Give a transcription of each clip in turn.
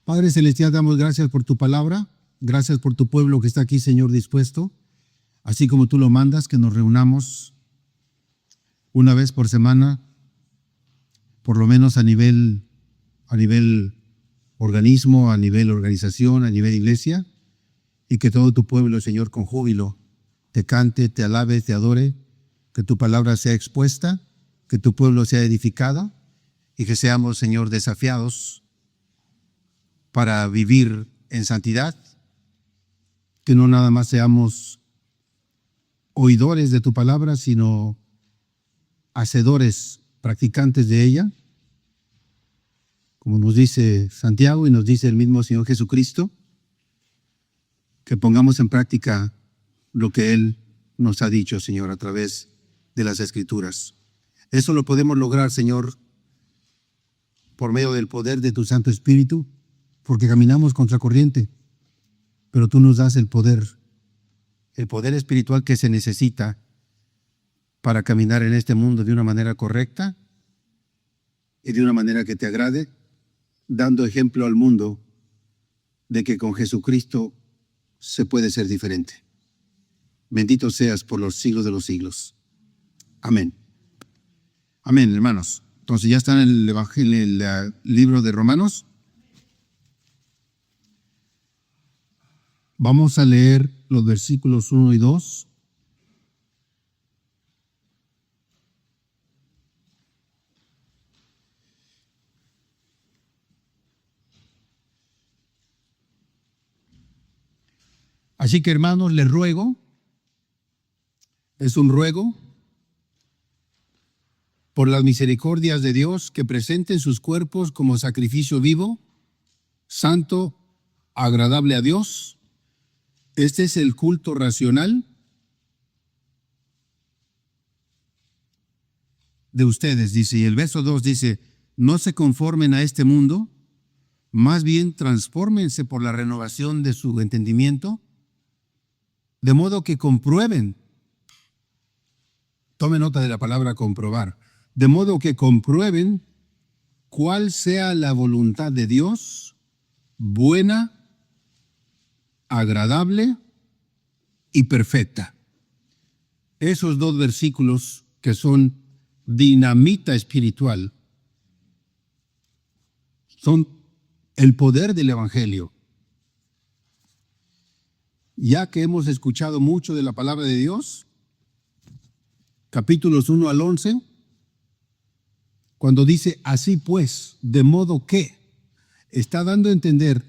Padre Celestial, damos gracias por tu palabra, gracias por tu pueblo que está aquí, Señor, dispuesto, así como tú lo mandas, que nos reunamos una vez por semana, por lo menos a nivel organismo, a nivel organización, a nivel iglesia, y que todo tu pueblo, Señor, con júbilo, te cante, te alabe, te adore, que tu palabra sea expuesta, que tu pueblo sea edificado, y que seamos, Señor, desafiados para vivir en santidad, que no nada más seamos oidores de tu palabra, sino hacedores, practicantes de ella, como nos dice Santiago y nos dice el mismo Señor Jesucristo, que pongamos en práctica lo que Él nos ha dicho, Señor, a través de las Escrituras. Eso lo podemos lograr, Señor, por medio del poder de tu Santo Espíritu, porque caminamos contracorriente, pero tú nos das el poder espiritual que se necesita para caminar en este mundo de una manera correcta y de una manera que te agrade, dando ejemplo al mundo de que con Jesucristo se puede ser diferente. Bendito seas por los siglos de los siglos. Amén. Amén, hermanos. Entonces ya está en el Evangelio, el libro de Romanos. Vamos a leer los versículos 1 y 2. Así que, hermanos, les ruego, es un ruego, por las misericordias de Dios, que presenten sus cuerpos como sacrificio vivo, santo, agradable a Dios. Este es el culto racional de ustedes, dice. Y el verso 2 dice, no se conformen a este mundo, más bien transfórmense por la renovación de su entendimiento, de modo que comprueben. Tome nota de la palabra comprobar. De modo que comprueben cuál sea la voluntad de Dios, buena, agradable y perfecta. Esos dos versículos que son dinamita espiritual son el poder del Evangelio. Ya que hemos escuchado mucho de la palabra de Dios, capítulos 1 al 11, cuando dice así pues, de modo que, está dando a entender,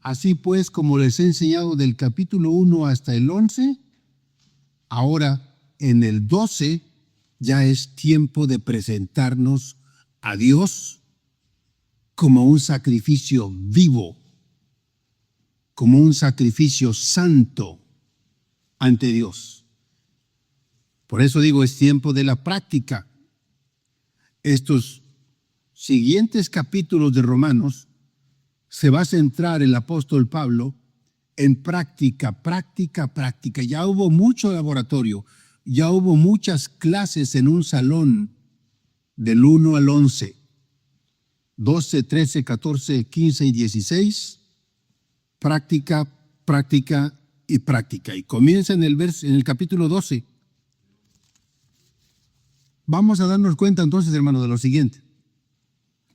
así pues como les he enseñado del capítulo 1 hasta el 11, ahora en el 12 ya es tiempo de presentarnos a Dios como un sacrificio vivo, como un sacrificio santo ante Dios. Por eso digo, es tiempo de la práctica. Estos siguientes capítulos de Romanos se va a centrar el apóstol Pablo en práctica. Ya hubo mucho laboratorio, ya hubo muchas clases en un salón del 1 al 11, 12, 13, 14, 15 y 16. Práctica. Y comienza en el capítulo 12. Vamos a darnos cuenta entonces, hermano, de lo siguiente,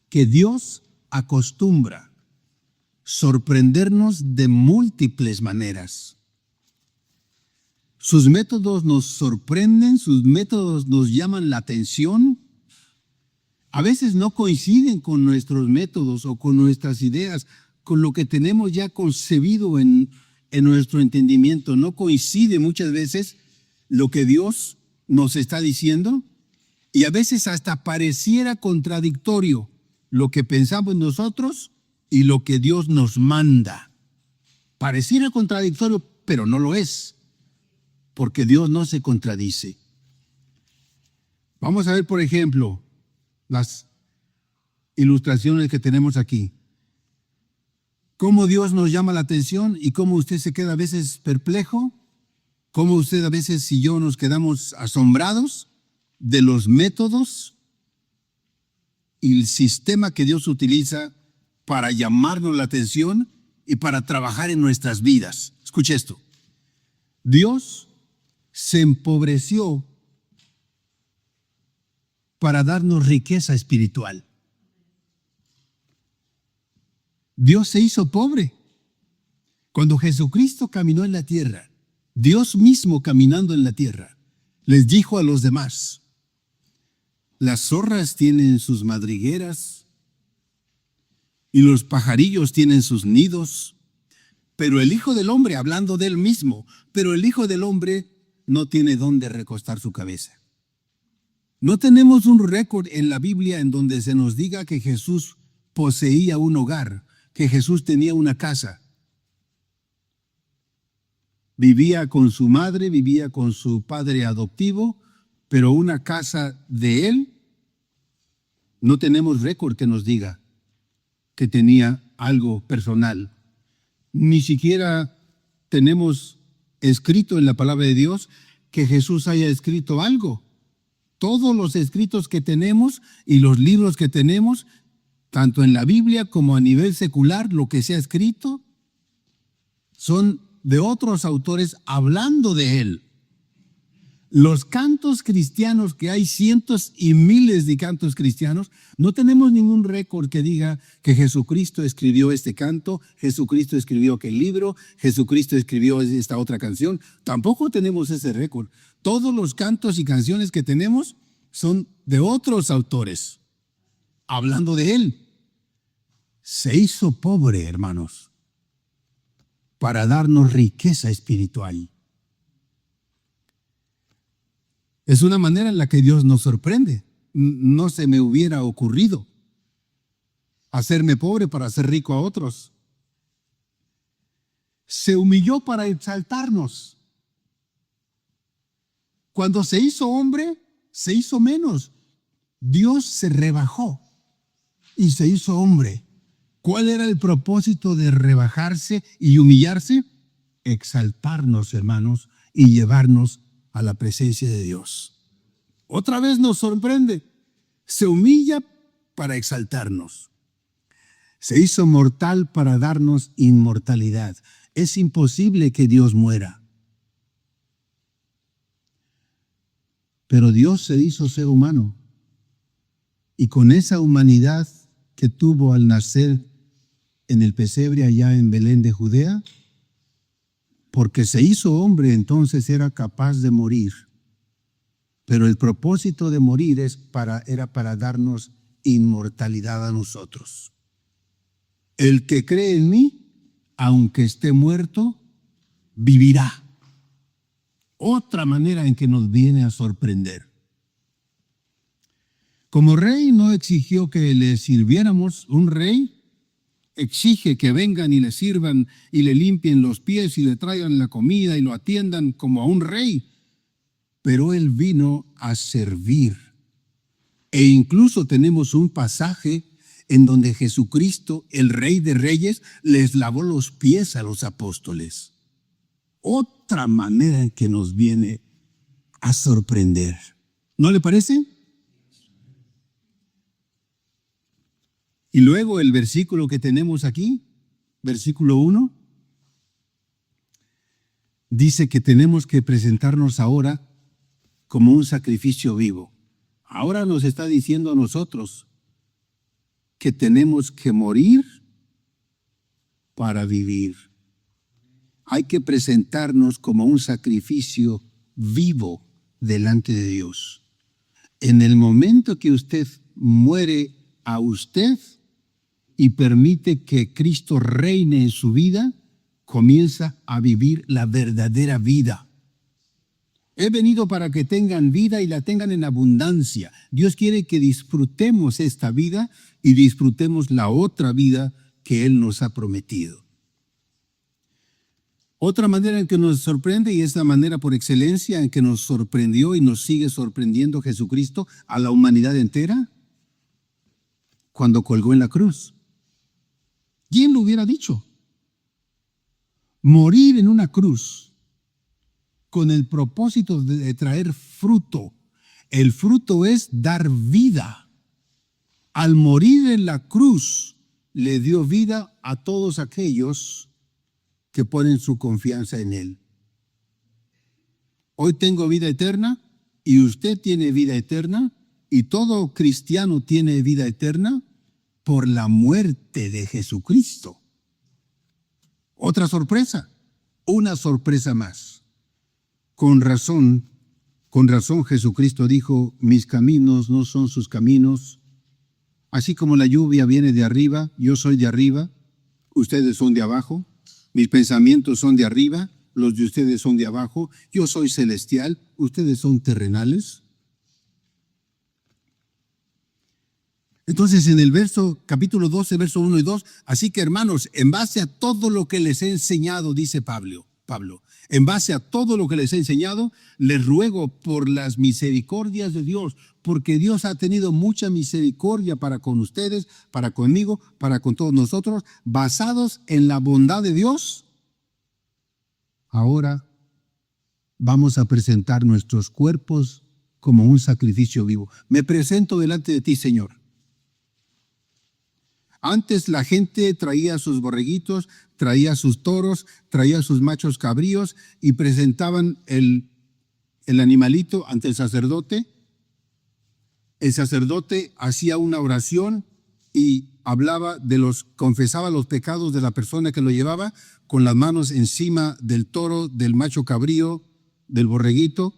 que Dios acostumbra sorprendernos de múltiples maneras. Sus métodos nos sorprenden, sus métodos nos llaman la atención. A veces no coinciden con nuestros métodos o con nuestras ideas, con lo que tenemos ya concebido en nuestro entendimiento. No coincide muchas veces lo que Dios nos está diciendo, y a veces hasta pareciera contradictorio lo que pensamos nosotros y lo que Dios nos manda. Pareciera contradictorio, pero no lo es, porque Dios no se contradice. Vamos a ver, por ejemplo, las ilustraciones que tenemos aquí. Cómo Dios nos llama la atención y cómo usted se queda a veces perplejo, cómo usted a veces y yo nos quedamos asombrados de los métodos y el sistema que Dios utiliza para llamarnos la atención y para trabajar en nuestras vidas. Escuche esto. Dios se empobreció para darnos riqueza espiritual. Dios se hizo pobre. Cuando Jesucristo caminó en la tierra, Dios mismo caminando en la tierra, les dijo a los demás: las zorras tienen sus madrigueras y los pajarillos tienen sus nidos, pero el Hijo del Hombre, hablando de él mismo, pero el Hijo del Hombre no tiene dónde recostar su cabeza. No tenemos un récord en la Biblia en donde se nos diga que Jesús poseía un hogar, que Jesús tenía una casa. Vivía con su madre, vivía con su padre adoptivo, pero una casa de él, no tenemos récord que nos diga que tenía algo personal. Ni siquiera tenemos escrito en la palabra de Dios que Jesús haya escrito algo. Todos los escritos que tenemos y los libros que tenemos, tanto en la Biblia como a nivel secular, lo que se ha escrito, son de otros autores hablando de él. Los cantos cristianos, que hay cientos y miles de cantos cristianos, no tenemos ningún récord que diga que Jesucristo escribió este canto, Jesucristo escribió aquel libro, Jesucristo escribió esta otra canción. Tampoco tenemos ese récord. Todos los cantos y canciones que tenemos son de otros autores, hablando de él. Se hizo pobre, hermanos, para darnos riqueza espiritual. Es una manera en la que Dios nos sorprende. No se me hubiera ocurrido hacerme pobre para hacer rico a otros. Se humilló para exaltarnos. Cuando se hizo hombre, se hizo menos. Dios se rebajó y se hizo hombre. ¿Cuál era el propósito de rebajarse y humillarse? Exaltarnos, hermanos, y llevarnos a la presencia de Dios. Otra vez nos sorprende. Se humilla para exaltarnos. Se hizo mortal para darnos inmortalidad. Es imposible que Dios muera. Pero Dios se hizo ser humano. Y con esa humanidad que tuvo al nacer en el pesebre allá en Belén de Judea, porque se hizo hombre, entonces era capaz de morir. Pero el propósito de morir era para darnos inmortalidad a nosotros. El que cree en mí, aunque esté muerto, vivirá. Otra manera en que nos viene a sorprender. Como rey no exigió que le sirviéramos. Un rey exige que vengan y le sirvan y le limpien los pies y le traigan la comida y lo atiendan como a un rey. Pero él vino a servir. E incluso tenemos un pasaje en donde Jesucristo, el Rey de Reyes, les lavó los pies a los apóstoles. Otra manera en que nos viene a sorprender. ¿No le parece? Y luego el versículo que tenemos aquí, versículo 1, dice que tenemos que presentarnos ahora como un sacrificio vivo. Ahora nos está diciendo a nosotros que tenemos que morir para vivir. Hay que presentarnos como un sacrificio vivo delante de Dios. En el momento que usted muere a usted y permite que Cristo reine en su vida, comienza a vivir la verdadera vida. He venido para que tengan vida y la tengan en abundancia. Dios quiere que disfrutemos esta vida y disfrutemos la otra vida que Él nos ha prometido. Otra manera en que nos sorprende, y es la manera por excelencia en que nos sorprendió y nos sigue sorprendiendo Jesucristo a la humanidad entera, cuando colgó en la cruz. ¿Quién lo hubiera dicho? Morir en una cruz con el propósito de traer fruto. El fruto es dar vida. Al morir en la cruz, le dio vida a todos aquellos que ponen su confianza en Él. Hoy tengo vida eterna y usted tiene vida eterna y todo cristiano tiene vida eterna por la muerte de Jesucristo. Otra sorpresa, una sorpresa más. Con razón Jesucristo dijo, mis caminos no son sus caminos. Así como la lluvia viene de arriba, yo soy de arriba, ustedes son de abajo. Mis pensamientos son de arriba, los de ustedes son de abajo. Yo soy celestial, ustedes son terrenales. Entonces en el capítulo 12, verso 1 y 2, así que hermanos, en base a todo lo que les he enseñado, dice Pablo, en base a todo lo que les he enseñado, les ruego por las misericordias de Dios, porque Dios ha tenido mucha misericordia para con ustedes, para conmigo, para con todos nosotros, basados en la bondad de Dios. Ahora vamos a presentar nuestros cuerpos como un sacrificio vivo. Me presento delante de ti, Señor. Antes la gente traía sus borreguitos, traía sus toros, traía sus machos cabríos y presentaban el animalito ante el sacerdote. El sacerdote hacía una oración y confesaba los pecados de la persona que lo llevaba con las manos encima del toro, del macho cabrío, del borreguito.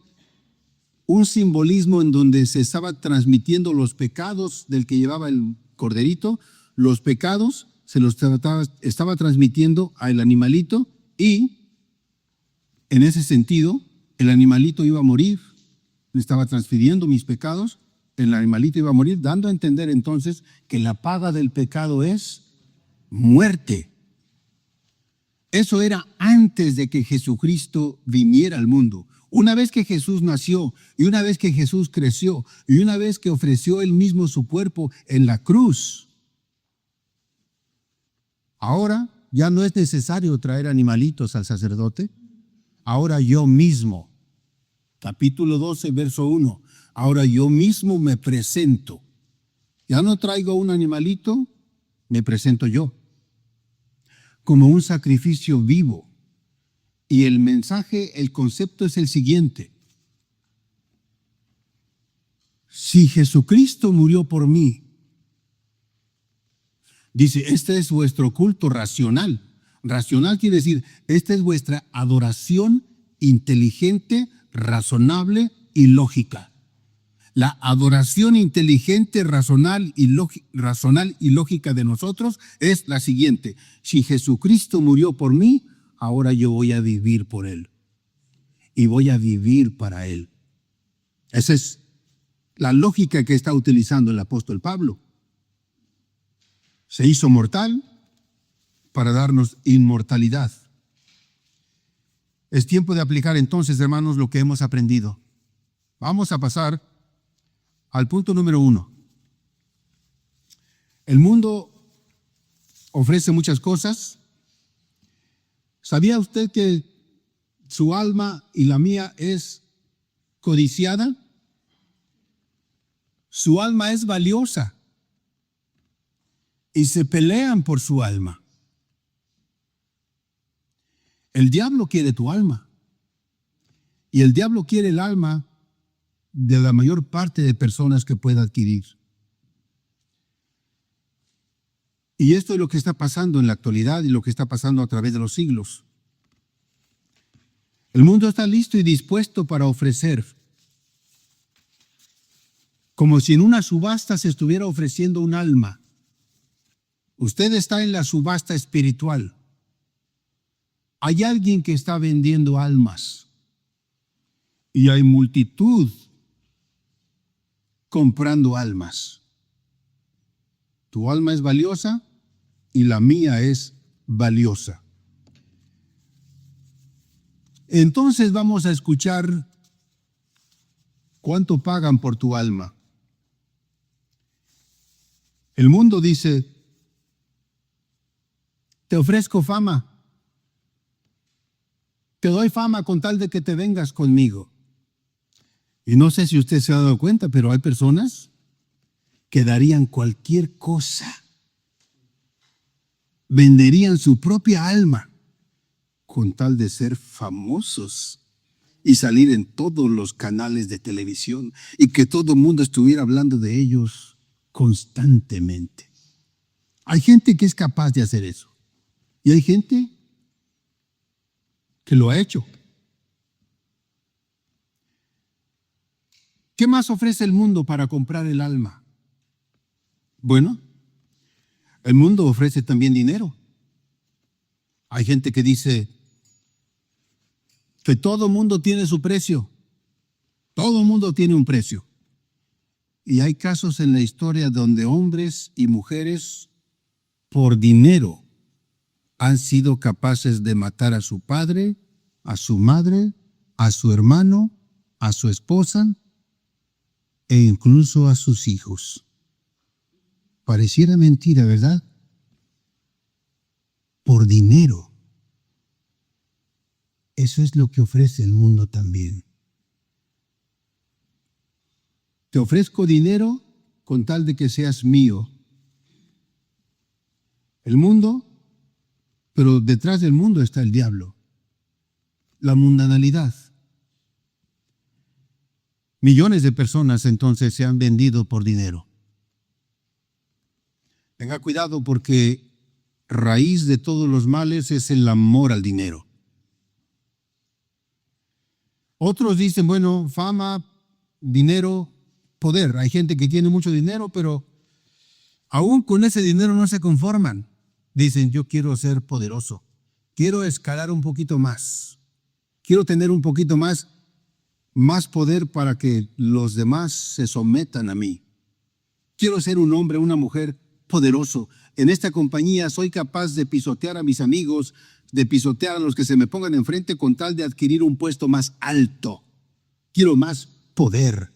Un simbolismo en donde se estaba transmitiendo los pecados del que llevaba el corderito. Los pecados se los estaba transmitiendo al animalito y en ese sentido el animalito iba a morir, le estaba transfiriendo mis pecados, el animalito iba a morir, dando a entender entonces que la paga del pecado es muerte. Eso era antes de que Jesucristo viniera al mundo. Una vez que Jesús nació y una vez que Jesús creció y una vez que ofreció él mismo su cuerpo en la cruz, ahora ya no es necesario traer animalitos al sacerdote. Ahora yo mismo, capítulo 12, verso 1, ahora yo mismo me presento. Ya no traigo un animalito, me presento yo, como un sacrificio vivo. Y el mensaje, el concepto es el siguiente. Si Jesucristo murió por mí, dice, este es vuestro culto racional. Racional quiere decir, esta es vuestra adoración inteligente, razonable y lógica. La adoración inteligente, racional y lógica de nosotros es la siguiente. Si Jesucristo murió por mí, ahora yo voy a vivir por Él. Y voy a vivir para Él. Esa es la lógica que está utilizando el apóstol Pablo. Se hizo mortal para darnos inmortalidad. Es tiempo de aplicar entonces, hermanos, lo que hemos aprendido. Vamos a pasar al punto número 1. El mundo ofrece muchas cosas. ¿Sabía usted que su alma y la mía es codiciada? Su alma es valiosa. Y se pelean por su alma. El diablo quiere tu alma. Y el diablo quiere el alma de la mayor parte de personas que pueda adquirir. Y esto es lo que está pasando en la actualidad y lo que está pasando a través de los siglos. El mundo está listo y dispuesto para ofrecer, como si en una subasta se estuviera ofreciendo un alma. Usted está en la subasta espiritual. Hay alguien que está vendiendo almas. Y hay multitud comprando almas. Tu alma es valiosa y la mía es valiosa. Entonces vamos a escuchar cuánto pagan por tu alma. El mundo dice, te ofrezco fama. Te doy fama con tal de que te vengas conmigo. Y no sé si usted se ha dado cuenta, pero hay personas que darían cualquier cosa venderían su propia alma con tal de ser famosos y salir en todos los canales de televisión y que todo el mundo estuviera hablando de ellos constantemente. Hay gente que es capaz de hacer eso y hay gente que lo ha hecho. ¿Qué más ofrece el mundo para comprar el alma? Bueno, el mundo ofrece también dinero. Hay gente que dice que todo mundo tiene su precio. Todo mundo tiene un precio. Y hay casos en la historia donde hombres y mujeres por dinero han sido capaces de matar a su padre, a su madre, a su hermano, a su esposa e incluso a sus hijos. Pareciera mentira, ¿verdad? Por dinero. Eso es lo que ofrece el mundo también. Te ofrezco dinero con tal de que seas mío. El mundo, pero detrás del mundo está el diablo. La mundanalidad. Millones de personas entonces se han vendido por dinero. Tenga cuidado porque raíz de todos los males es el amor al dinero. Otros dicen, bueno, fama, dinero, poder. Hay gente que tiene mucho dinero, pero aún con ese dinero no se conforman. Dicen, yo quiero ser poderoso. Quiero escalar un poquito más. Quiero tener un poquito más poder para que los demás se sometan a mí. Quiero ser un hombre, una mujer poderoso. En esta compañía soy capaz de pisotear a mis amigos, de pisotear a los que se me pongan enfrente con tal de adquirir un puesto más alto. Quiero más poder.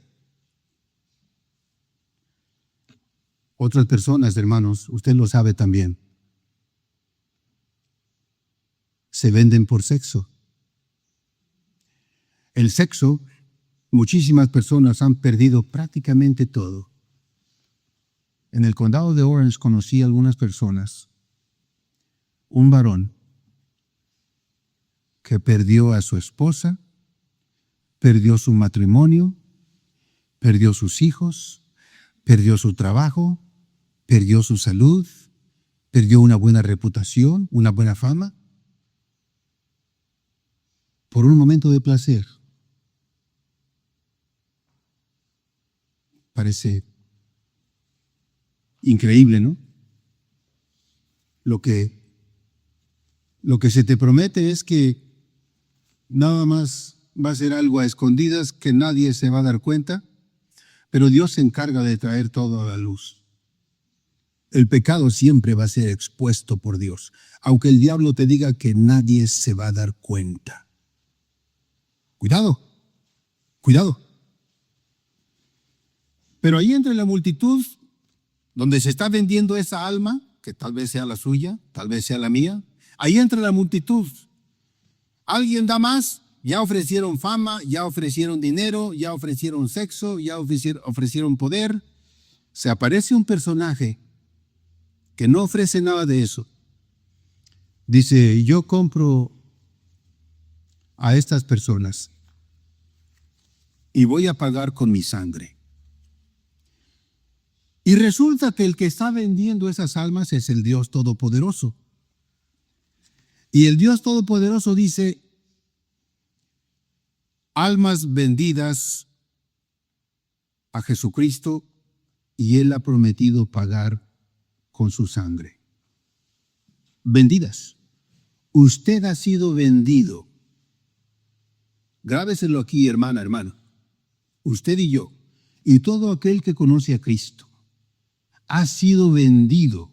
Otras personas, hermanos, usted lo sabe también, se venden por sexo. El sexo, muchísimas personas han perdido prácticamente todo. En el condado de Orange conocí a algunas personas, un varón que perdió a su esposa, perdió su matrimonio, perdió sus hijos, perdió su trabajo, perdió su salud, perdió una buena reputación, una buena fama, por un momento de placer. Parece increíble, ¿no? Lo que se te promete es que nada más va a ser algo a escondidas que nadie se va a dar cuenta, pero Dios se encarga de traer todo a la luz. El pecado siempre va a ser expuesto por Dios, aunque el diablo te diga que nadie se va a dar cuenta. Cuidado, cuidado. Pero ahí entre la multitud, donde se está vendiendo esa alma, que tal vez sea la suya, tal vez sea la mía, ahí entre la multitud, alguien da más, ya ofrecieron fama, ya ofrecieron dinero, ya ofrecieron sexo, ya ofrecieron poder. Se aparece un personaje que no ofrece nada de eso. Dice, yo compro a estas personas y voy a pagar con mi sangre. Y resulta que el que está vendiendo esas almas es el Dios Todopoderoso. Y el Dios Todopoderoso dice, almas vendidas a Jesucristo y Él ha prometido pagar con su sangre. Vendidas. Usted ha sido vendido. Grábeselo aquí, hermana, hermano. Usted y yo, y todo aquel que conoce a Cristo, ha sido vendido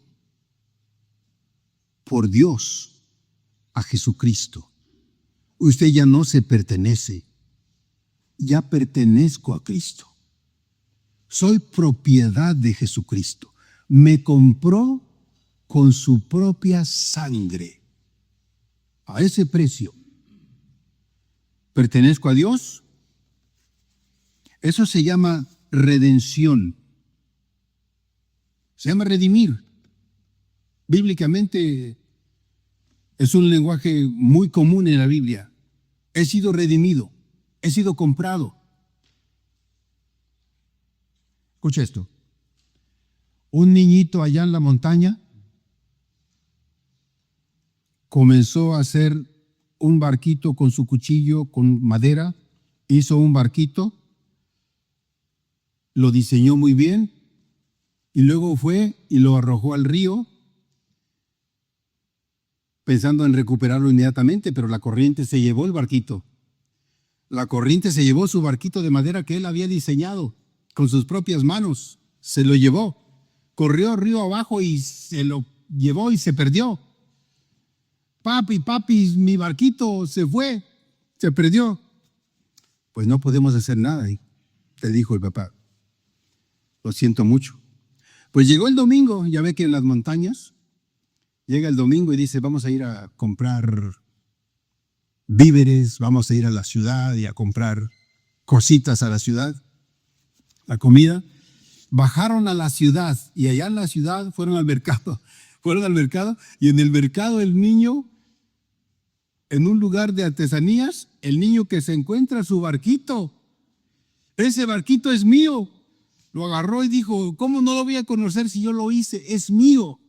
por Dios a Jesucristo. Usted ya no se pertenece, ya pertenezco a Cristo. Soy propiedad de Jesucristo. Me compró con su propia sangre. A ese precio. ¿Pertenezco a Dios? Eso se llama redención. Se llama redimir. Bíblicamente es un lenguaje muy común en la Biblia. He sido redimido, he sido comprado. Escucha esto. Un niñito allá en la montaña comenzó a hacer un barquito con su cuchillo, con madera, hizo un barquito, lo diseñó muy bien y luego fue y lo arrojó al río pensando en recuperarlo inmediatamente, pero la corriente se llevó el barquito. La corriente se llevó su barquito de madera que él había diseñado con sus propias manos. Se lo llevó. Corrió río abajo y se lo llevó y se perdió. Papi, mi barquito se fue, se perdió. Pues no podemos hacer nada, te dijo el papá. Lo siento mucho. Pues llegó el domingo, ya ve que en las montañas, llega el domingo y dice, vamos a ir a comprar víveres, vamos a ir a la ciudad y a comprar cositas a la ciudad, la comida. Bajaron a la ciudad y allá en la ciudad fueron al mercado y en el mercado el niño, en un lugar de artesanías, el niño que se encuentra su barquito, ese barquito es mío. Lo agarró y dijo, ¿cómo no lo voy a conocer si yo lo hice? Es mío.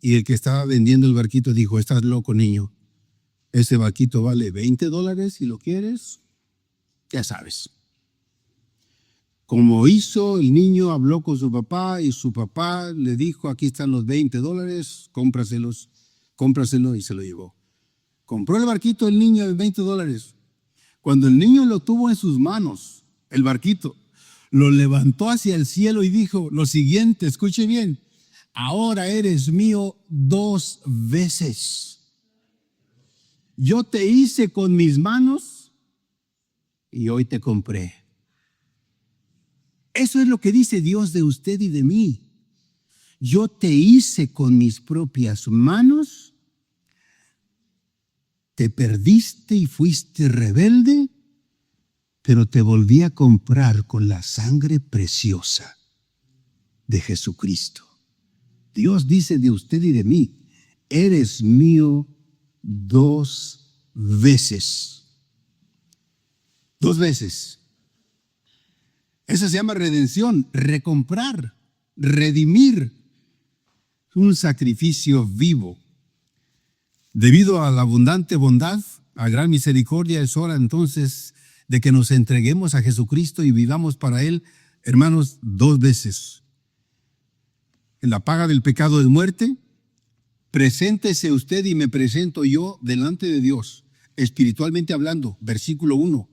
Y el que estaba vendiendo el barquito dijo, estás loco, niño. Ese barquito vale $20 si lo quieres. Ya sabes. Como hizo, el niño habló con su papá y su papá le dijo, aquí están los $20, cómpraselo y se lo llevó. Compró el barquito el niño de $20. Cuando el niño lo tuvo en sus manos, el barquito, lo levantó hacia el cielo y dijo lo siguiente, escuche bien, ahora eres mío 2 veces. Yo te hice con mis manos y hoy te compré. Eso es lo que dice Dios de usted y de mí. Yo te hice con mis propias manos, te perdiste y fuiste rebelde, pero te volví a comprar con la sangre preciosa de Jesucristo. Dios dice de usted y de mí, eres mío 2 veces. 2 veces. Eso se llama redención, recomprar, redimir. Un sacrificio vivo. Debido a la abundante bondad, a gran misericordia, es hora entonces de que nos entreguemos a Jesucristo y vivamos para Él, hermanos, 2 veces. En la paga del pecado es muerte. Preséntese usted y me presento yo delante de Dios, espiritualmente hablando. Versículo 1.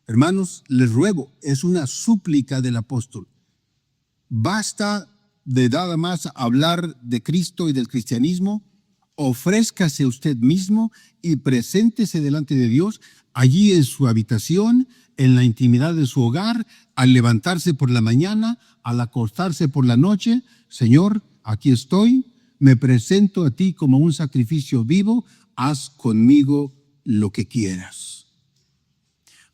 Hermanos, les ruego, es una súplica del apóstol. Basta de nada más hablar de Cristo y del cristianismo. Ofrézcase usted mismo y preséntese delante de Dios, allí en su habitación, en la intimidad de su hogar, al levantarse por la mañana, al acostarse por la noche. Señor, aquí estoy, me presento a ti como un sacrificio vivo, haz conmigo lo que quieras.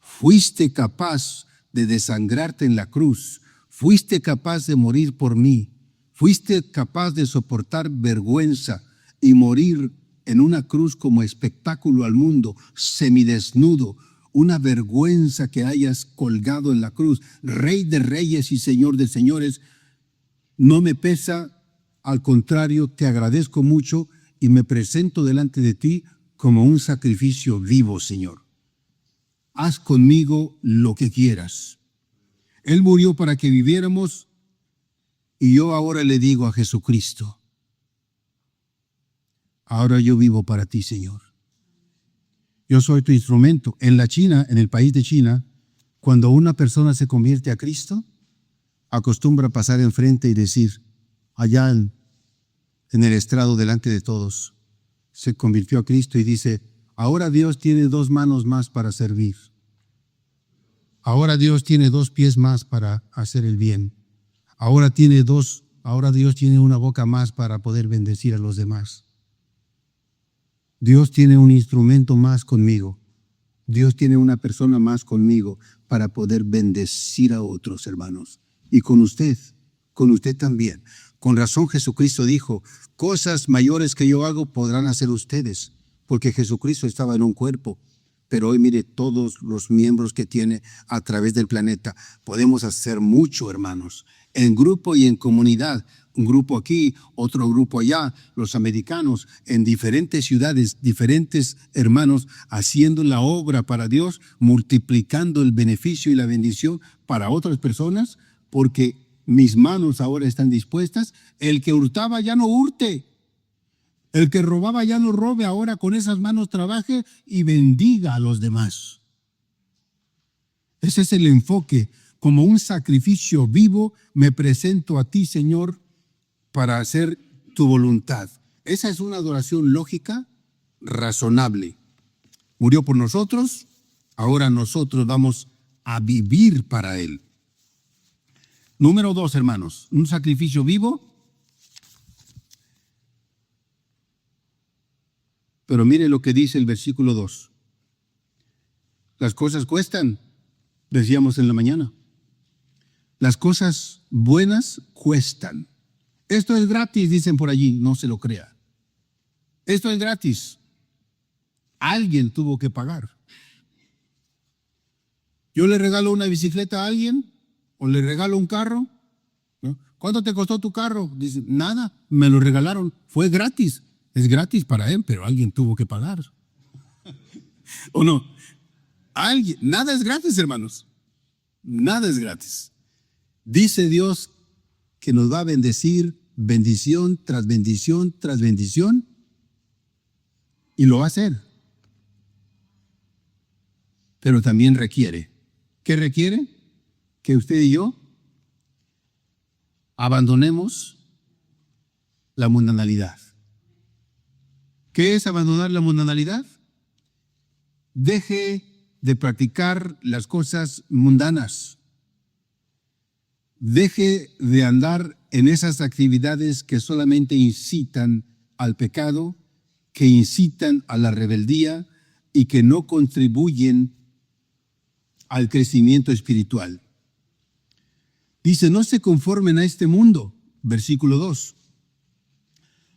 Fuiste capaz de desangrarte en la cruz, fuiste capaz de morir por mí, fuiste capaz de soportar vergüenza y morir en una cruz como espectáculo al mundo, semidesnudo, una vergüenza que hayas colgado en la cruz. Rey de reyes y Señor de señores, no me pesa, al contrario, te agradezco mucho y me presento delante de ti como un sacrificio vivo, Señor. Haz conmigo lo que quieras. Él murió para que viviéramos y yo ahora le digo a Jesucristo, ahora yo vivo para ti, Señor. Yo soy tu instrumento. En la China, en el país de China, cuando una persona se convierte a Cristo, acostumbra pasar enfrente y decir, allá en el estrado delante de todos, se convirtió a Cristo y dice, ahora Dios tiene 2 manos más para servir. Ahora Dios tiene 2 pies más para hacer el bien. Ahora Dios tiene una boca más para poder bendecir a los demás. Dios tiene un instrumento más conmigo. Dios tiene una persona más conmigo para poder bendecir a otros hermanos. Y con usted también. Con razón Jesucristo dijo, cosas mayores que yo hago podrán hacer ustedes, porque Jesucristo estaba en un cuerpo. Pero hoy mire todos los miembros que tiene a través del planeta. Podemos hacer mucho, hermanos, en grupo y en comunidad. Un grupo aquí, otro grupo allá, los americanos, en diferentes ciudades, diferentes hermanos, haciendo la obra para Dios, multiplicando el beneficio y la bendición para otras personas, porque mis manos ahora están dispuestas. El que hurtaba ya no hurte. El que robaba ya no robe, ahora con esas manos trabaje y bendiga a los demás. Ese es el enfoque. Como un sacrificio vivo, me presento a ti, Señor, para hacer tu voluntad. Esa es una adoración lógica, razonable. Murió por nosotros, ahora nosotros vamos a vivir para Él. Número 2, hermanos, un sacrificio vivo. Pero mire lo que dice el versículo 2. Las cosas cuestan, decíamos en la mañana. Las cosas buenas cuestan. Esto es gratis, dicen por allí, no se lo crea. Esto es gratis. Alguien tuvo que pagar. Yo le regalo una bicicleta a alguien o le regalo un carro. ¿No? ¿Cuánto te costó tu carro? Dice, nada, me lo regalaron, fue gratis. Es gratis para él, pero alguien tuvo que pagar. ¿O no? Alguien, nada es gratis, hermanos. Nada es gratis. Dice Dios que nos va a bendecir bendición tras bendición tras bendición. Y lo va a hacer. Pero también requiere. ¿Qué requiere? Que usted y yo abandonemos la mundanalidad. ¿Qué es abandonar la mundanalidad? Deje de practicar las cosas mundanas. Deje de andar en esas actividades que solamente incitan al pecado, que incitan a la rebeldía y que no contribuyen al crecimiento espiritual. Dice, no se conformen a este mundo, versículo 2.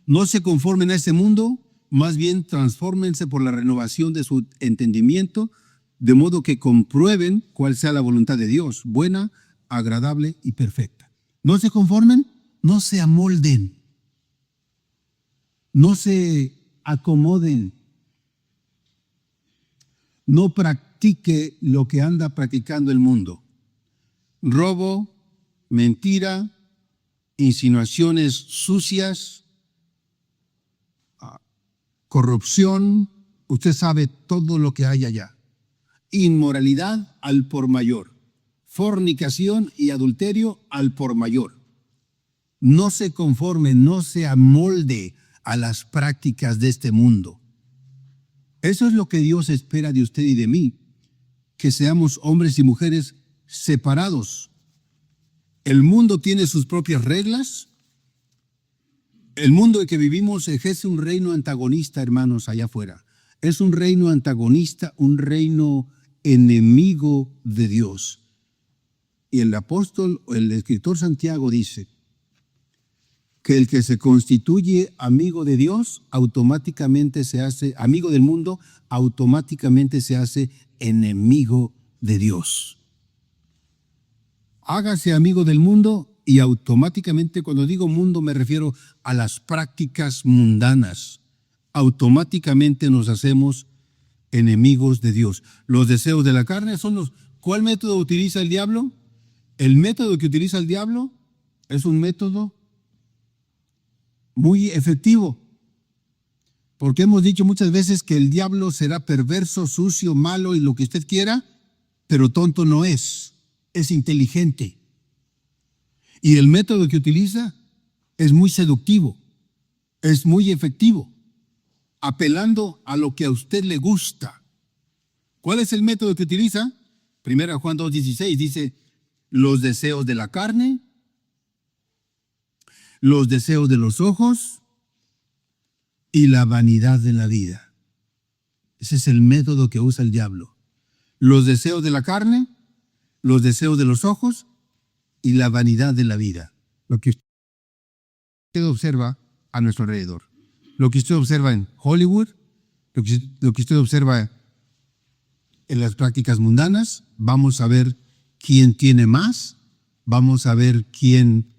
No se conformen a este mundo, más bien transfórmense por la renovación de su entendimiento, de modo que comprueben cuál sea la voluntad de Dios, buena, agradable y perfecta. No se conformen, no se amolden, no se acomoden, no practique lo que anda practicando el mundo. Robo, mentira, insinuaciones sucias, corrupción, usted sabe todo lo que hay allá. Inmoralidad al por mayor. Fornicación y adulterio al por mayor. No se conforme, no se amolde a las prácticas de este mundo. Eso es lo que Dios espera de usted y de mí, que seamos hombres y mujeres separados. El mundo tiene sus propias reglas. El mundo en que vivimos ejerce un reino antagonista, hermanos, allá afuera. Es un reino antagonista, un reino enemigo de Dios. Y el apóstol, el escritor Santiago dice que el que se constituye amigo de Dios, automáticamente se hace, amigo del mundo, automáticamente se hace enemigo de Dios. Hágase amigo del mundo y automáticamente, cuando digo mundo me refiero a las prácticas mundanas. Automáticamente nos hacemos enemigos de Dios. Los deseos de la carne son los... ¿Cuál método utiliza el diablo? El método que utiliza el diablo es un método muy efectivo. Porque hemos dicho muchas veces que el diablo será perverso, sucio, malo y lo que usted quiera, pero tonto no es inteligente. Y el método que utiliza es muy seductivo, es muy efectivo, apelando a lo que a usted le gusta. ¿Cuál es el método que utiliza? 1 Juan 2:16 dice, los deseos de la carne, los deseos de los ojos y la vanidad de la vida. Ese es el método que usa el diablo. Los deseos de la carne, los deseos de los ojos y la vanidad de la vida. Lo que usted observa a nuestro alrededor. Lo que usted observa en Hollywood, lo que usted observa en las prácticas mundanas, vamos a ver quién tiene más, vamos a ver quién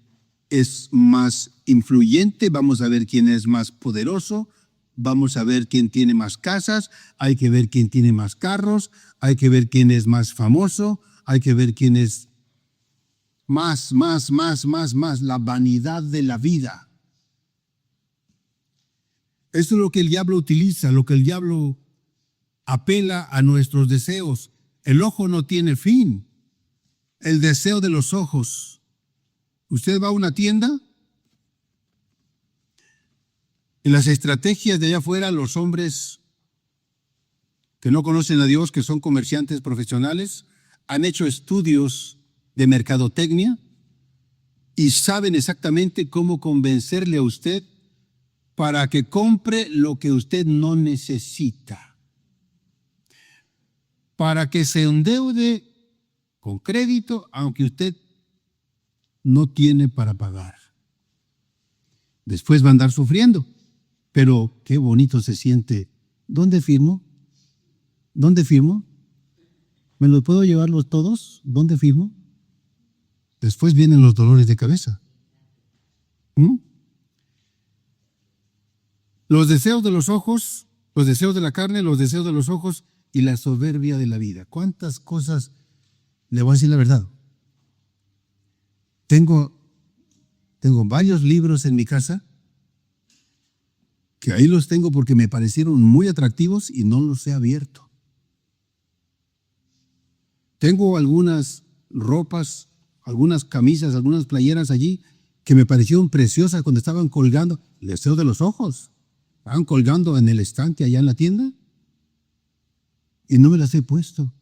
es más influyente, vamos a ver quién es más poderoso, vamos a ver quién tiene más casas, hay que ver quién tiene más carros, hay que ver quién es más famoso, hay que ver quién es más, la vanidad de la vida. Esto es lo que el diablo utiliza, lo que el diablo apela a nuestros deseos. El ojo no tiene fin. El deseo de los ojos. Usted va a una tienda, en las estrategias de allá afuera, los hombres que no conocen a Dios, que son comerciantes profesionales, han hecho estudios de mercadotecnia y saben exactamente cómo convencerle a usted para que compre lo que usted no necesita, para que se endeude con crédito, aunque usted no tiene para pagar. Después va a andar sufriendo, pero qué bonito se siente. ¿Dónde firmo? ¿Dónde firmo? ¿Me los puedo llevarlos todos? ¿Dónde firmo? Después vienen los dolores de cabeza. Los deseos de los ojos, los deseos de la carne, los deseos de los ojos y la soberbia de la vida. ¿Cuántas cosas? Le voy a decir la verdad. Tengo varios libros en mi casa que ahí los tengo porque me parecieron muy atractivos y no los he abierto. Tengo algunas ropas, algunas camisas, algunas playeras allí que me parecieron preciosas cuando estaban colgando. El deseo de los ojos. Estaban colgando en el estante allá en la tienda y no me las he puesto.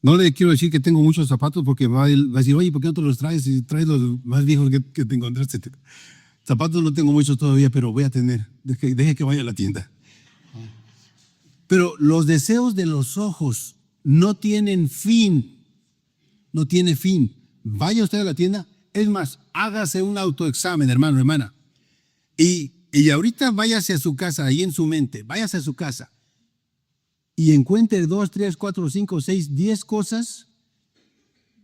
No le quiero decir que tengo muchos zapatos porque va a decir, oye, ¿por qué no te los traes? Y traes los más viejos que te encontraste. Zapatos no tengo muchos todavía, pero voy a tener. Deje que vaya a la tienda. Pero los deseos de los ojos no tienen fin. No tiene fin. Vaya usted a la tienda. Es más, hágase un autoexamen, hermano, hermana. Y ahorita váyase a su casa, ahí en su mente, váyase a su casa y encuentre 2, 3, 4, 5, 6, 10 cosas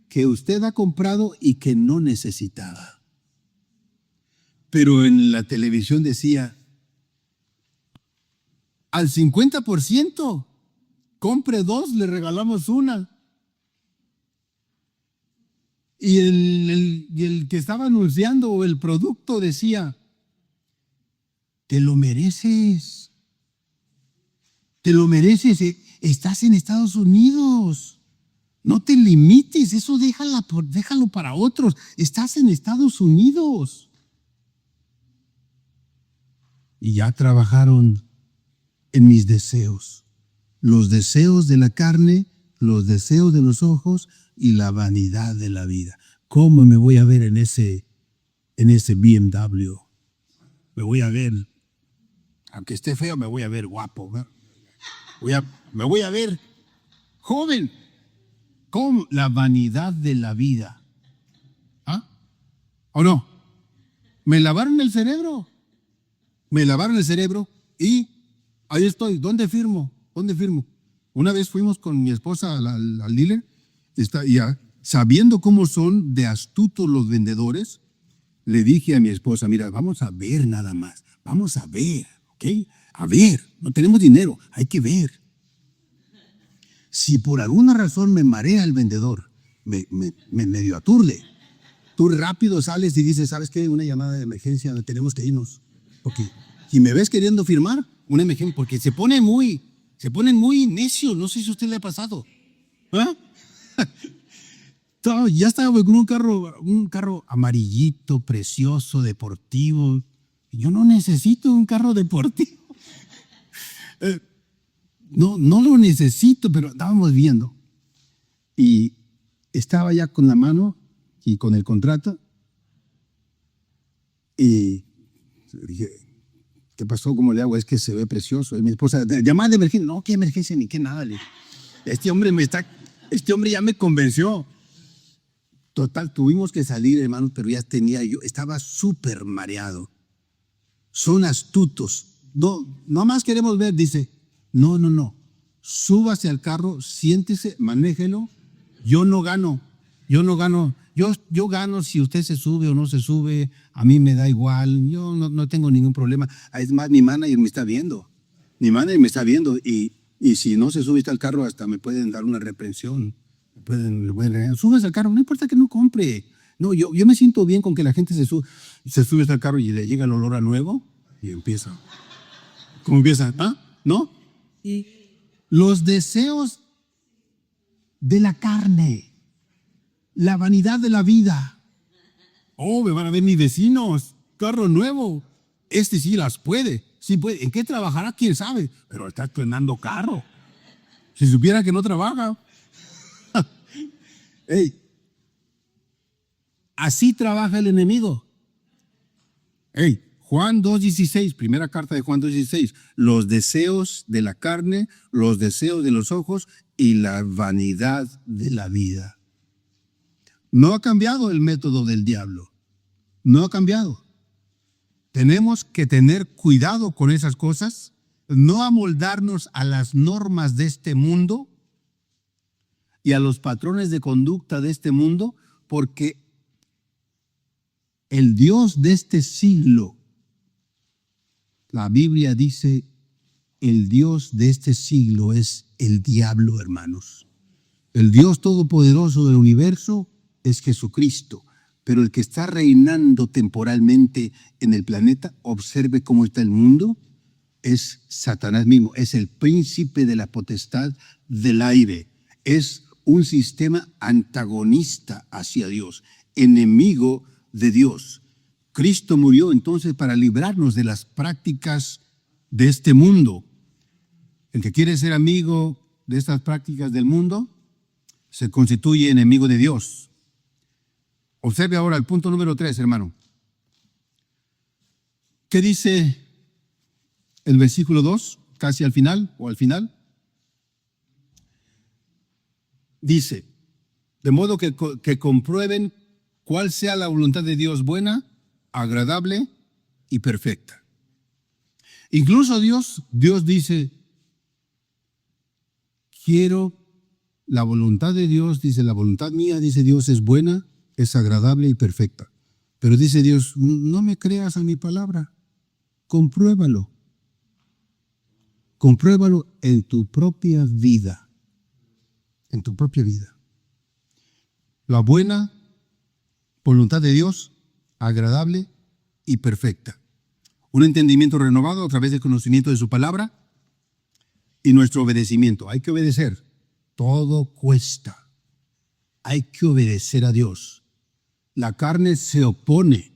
que usted ha comprado y que no necesitaba. Pero en la televisión decía, al 50%, compre 2, le regalamos una. Y el que estaba anunciando el producto decía, te lo mereces. Te lo mereces. Estás en Estados Unidos. No te limites. Eso déjalo para otros. Estás en Estados Unidos. Y ya trabajaron en mis deseos. Los deseos de la carne, los deseos de los ojos y la vanidad de la vida. ¿Cómo me voy a ver en ese BMW? Me voy a ver, aunque esté feo, me voy a ver guapo. Me voy a ver joven. ¿Cómo? La vanidad de la vida. ¿Ah? ¿O no? Me lavaron el cerebro. Me lavaron el cerebro y ahí estoy. ¿Dónde firmo? ¿Dónde firmo? Una vez fuimos con mi esposa al dealer, ya sabiendo cómo son de astutos los vendedores, le dije a mi esposa, mira, vamos a ver nada más, vamos a ver, ¿ok? A ver, no tenemos dinero, hay que ver. Si por alguna razón me marea el vendedor, me medio aturde, tú rápido sales y dices, ¿sabes qué? Una llamada de emergencia, tenemos que irnos. Porque si me ves queriendo firmar, una emergencia, porque se ponen muy necios, no sé si a usted le ha pasado. ¿Ah? Ya estaba con un carro amarillito, precioso, deportivo. Yo no necesito un carro deportivo. No lo necesito, pero estábamos viendo. Y estaba ya con la mano y con el contrato. Y dije, ¿qué pasó? ¿Cómo le hago? Es que se ve precioso. Y mi esposa, llamada de emergencia. No, qué emergencia ni qué nada. Este hombre ya me convenció. Total, tuvimos que salir, hermanos, pero ya estaba súper mareado. Son astutos. No más queremos ver, dice, no. Súbase al carro, siéntese, manéjelo. Yo no gano. Yo gano si usted se sube o no se sube. A mí me da igual. Yo no tengo ningún problema. Es más, mi manager me está viendo. Y si no se sube al carro, hasta me pueden dar una reprensión. Súbase al carro, no importa que no compre. No, yo me siento bien con que la gente se sube al carro y le llega el olor a nuevo y empieza. ¿Cómo empieza? ¿Ah? ¿No? Y los deseos de la carne, la vanidad de la vida. Oh, me van a ver mis vecinos, carro nuevo. Este sí las puede. Sí puede. ¿En qué trabajará? ¿Quién sabe? Pero está estrenando carro. Si supiera que no trabaja. Hey, así trabaja el enemigo. Hey, Juan 2:16, primera carta de Juan 2:16, los deseos de la carne, los deseos de los ojos y la vanidad de la vida. No ha cambiado el método del diablo. No ha cambiado. Tenemos que tener cuidado con esas cosas, no amoldarnos a las normas de este mundo y a los patrones de conducta de este mundo, porque el Dios de este siglo, la Biblia dice, el Dios de este siglo es el diablo, hermanos. El Dios todopoderoso del universo es Jesucristo, pero el que está reinando temporalmente en el planeta, observe cómo está el mundo, es Satanás mismo, es el príncipe de la potestad del aire, es un sistema antagonista hacia Dios, enemigo de Dios. Cristo murió entonces para librarnos de las prácticas de este mundo. El que quiere ser amigo de estas prácticas del mundo se constituye enemigo de Dios. Observe ahora el punto número 3, hermano. ¿Qué dice el versículo 2, casi al final o al final? Dice, de modo que comprueben cuál sea la voluntad de Dios buena, agradable y perfecta. Incluso Dios dice, quiero la voluntad de Dios, dice, la voluntad mía, dice Dios, es buena, es agradable y perfecta. Pero dice Dios, no me creas a mi palabra, compruébalo. Compruébalo en tu propia vida. En tu propia vida. La buena voluntad de Dios, agradable y perfecta. Un entendimiento renovado a través del conocimiento de su palabra y nuestro obedecimiento. Hay que obedecer. Todo cuesta. Hay que obedecer a Dios. La carne se opone,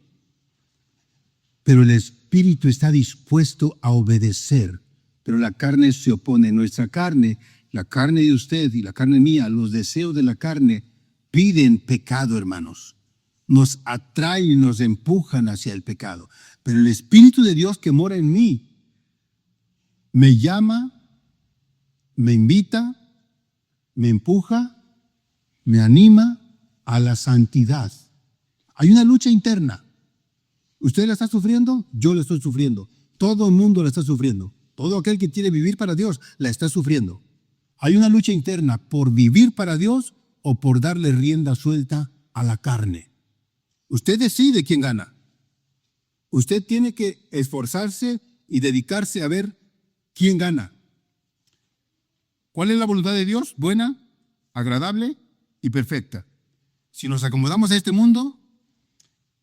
pero el espíritu está dispuesto a obedecer. Pero la carne se opone. Nuestra carne, la carne de usted y la carne mía, los deseos de la carne piden pecado, hermanos. Nos atraen y nos empujan hacia el pecado. Pero el Espíritu de Dios que mora en mí me llama, me invita, me empuja, me anima a la santidad. Hay una lucha interna. ¿Usted la está sufriendo? Yo la estoy sufriendo. Todo el mundo la está sufriendo. Todo aquel que quiere vivir para Dios la está sufriendo. Hay una lucha interna por vivir para Dios o por darle rienda suelta a la carne. Usted decide quién gana. Usted tiene que esforzarse y dedicarse a ver quién gana. ¿Cuál es la voluntad de Dios? Buena, agradable y perfecta. Si nos acomodamos a este mundo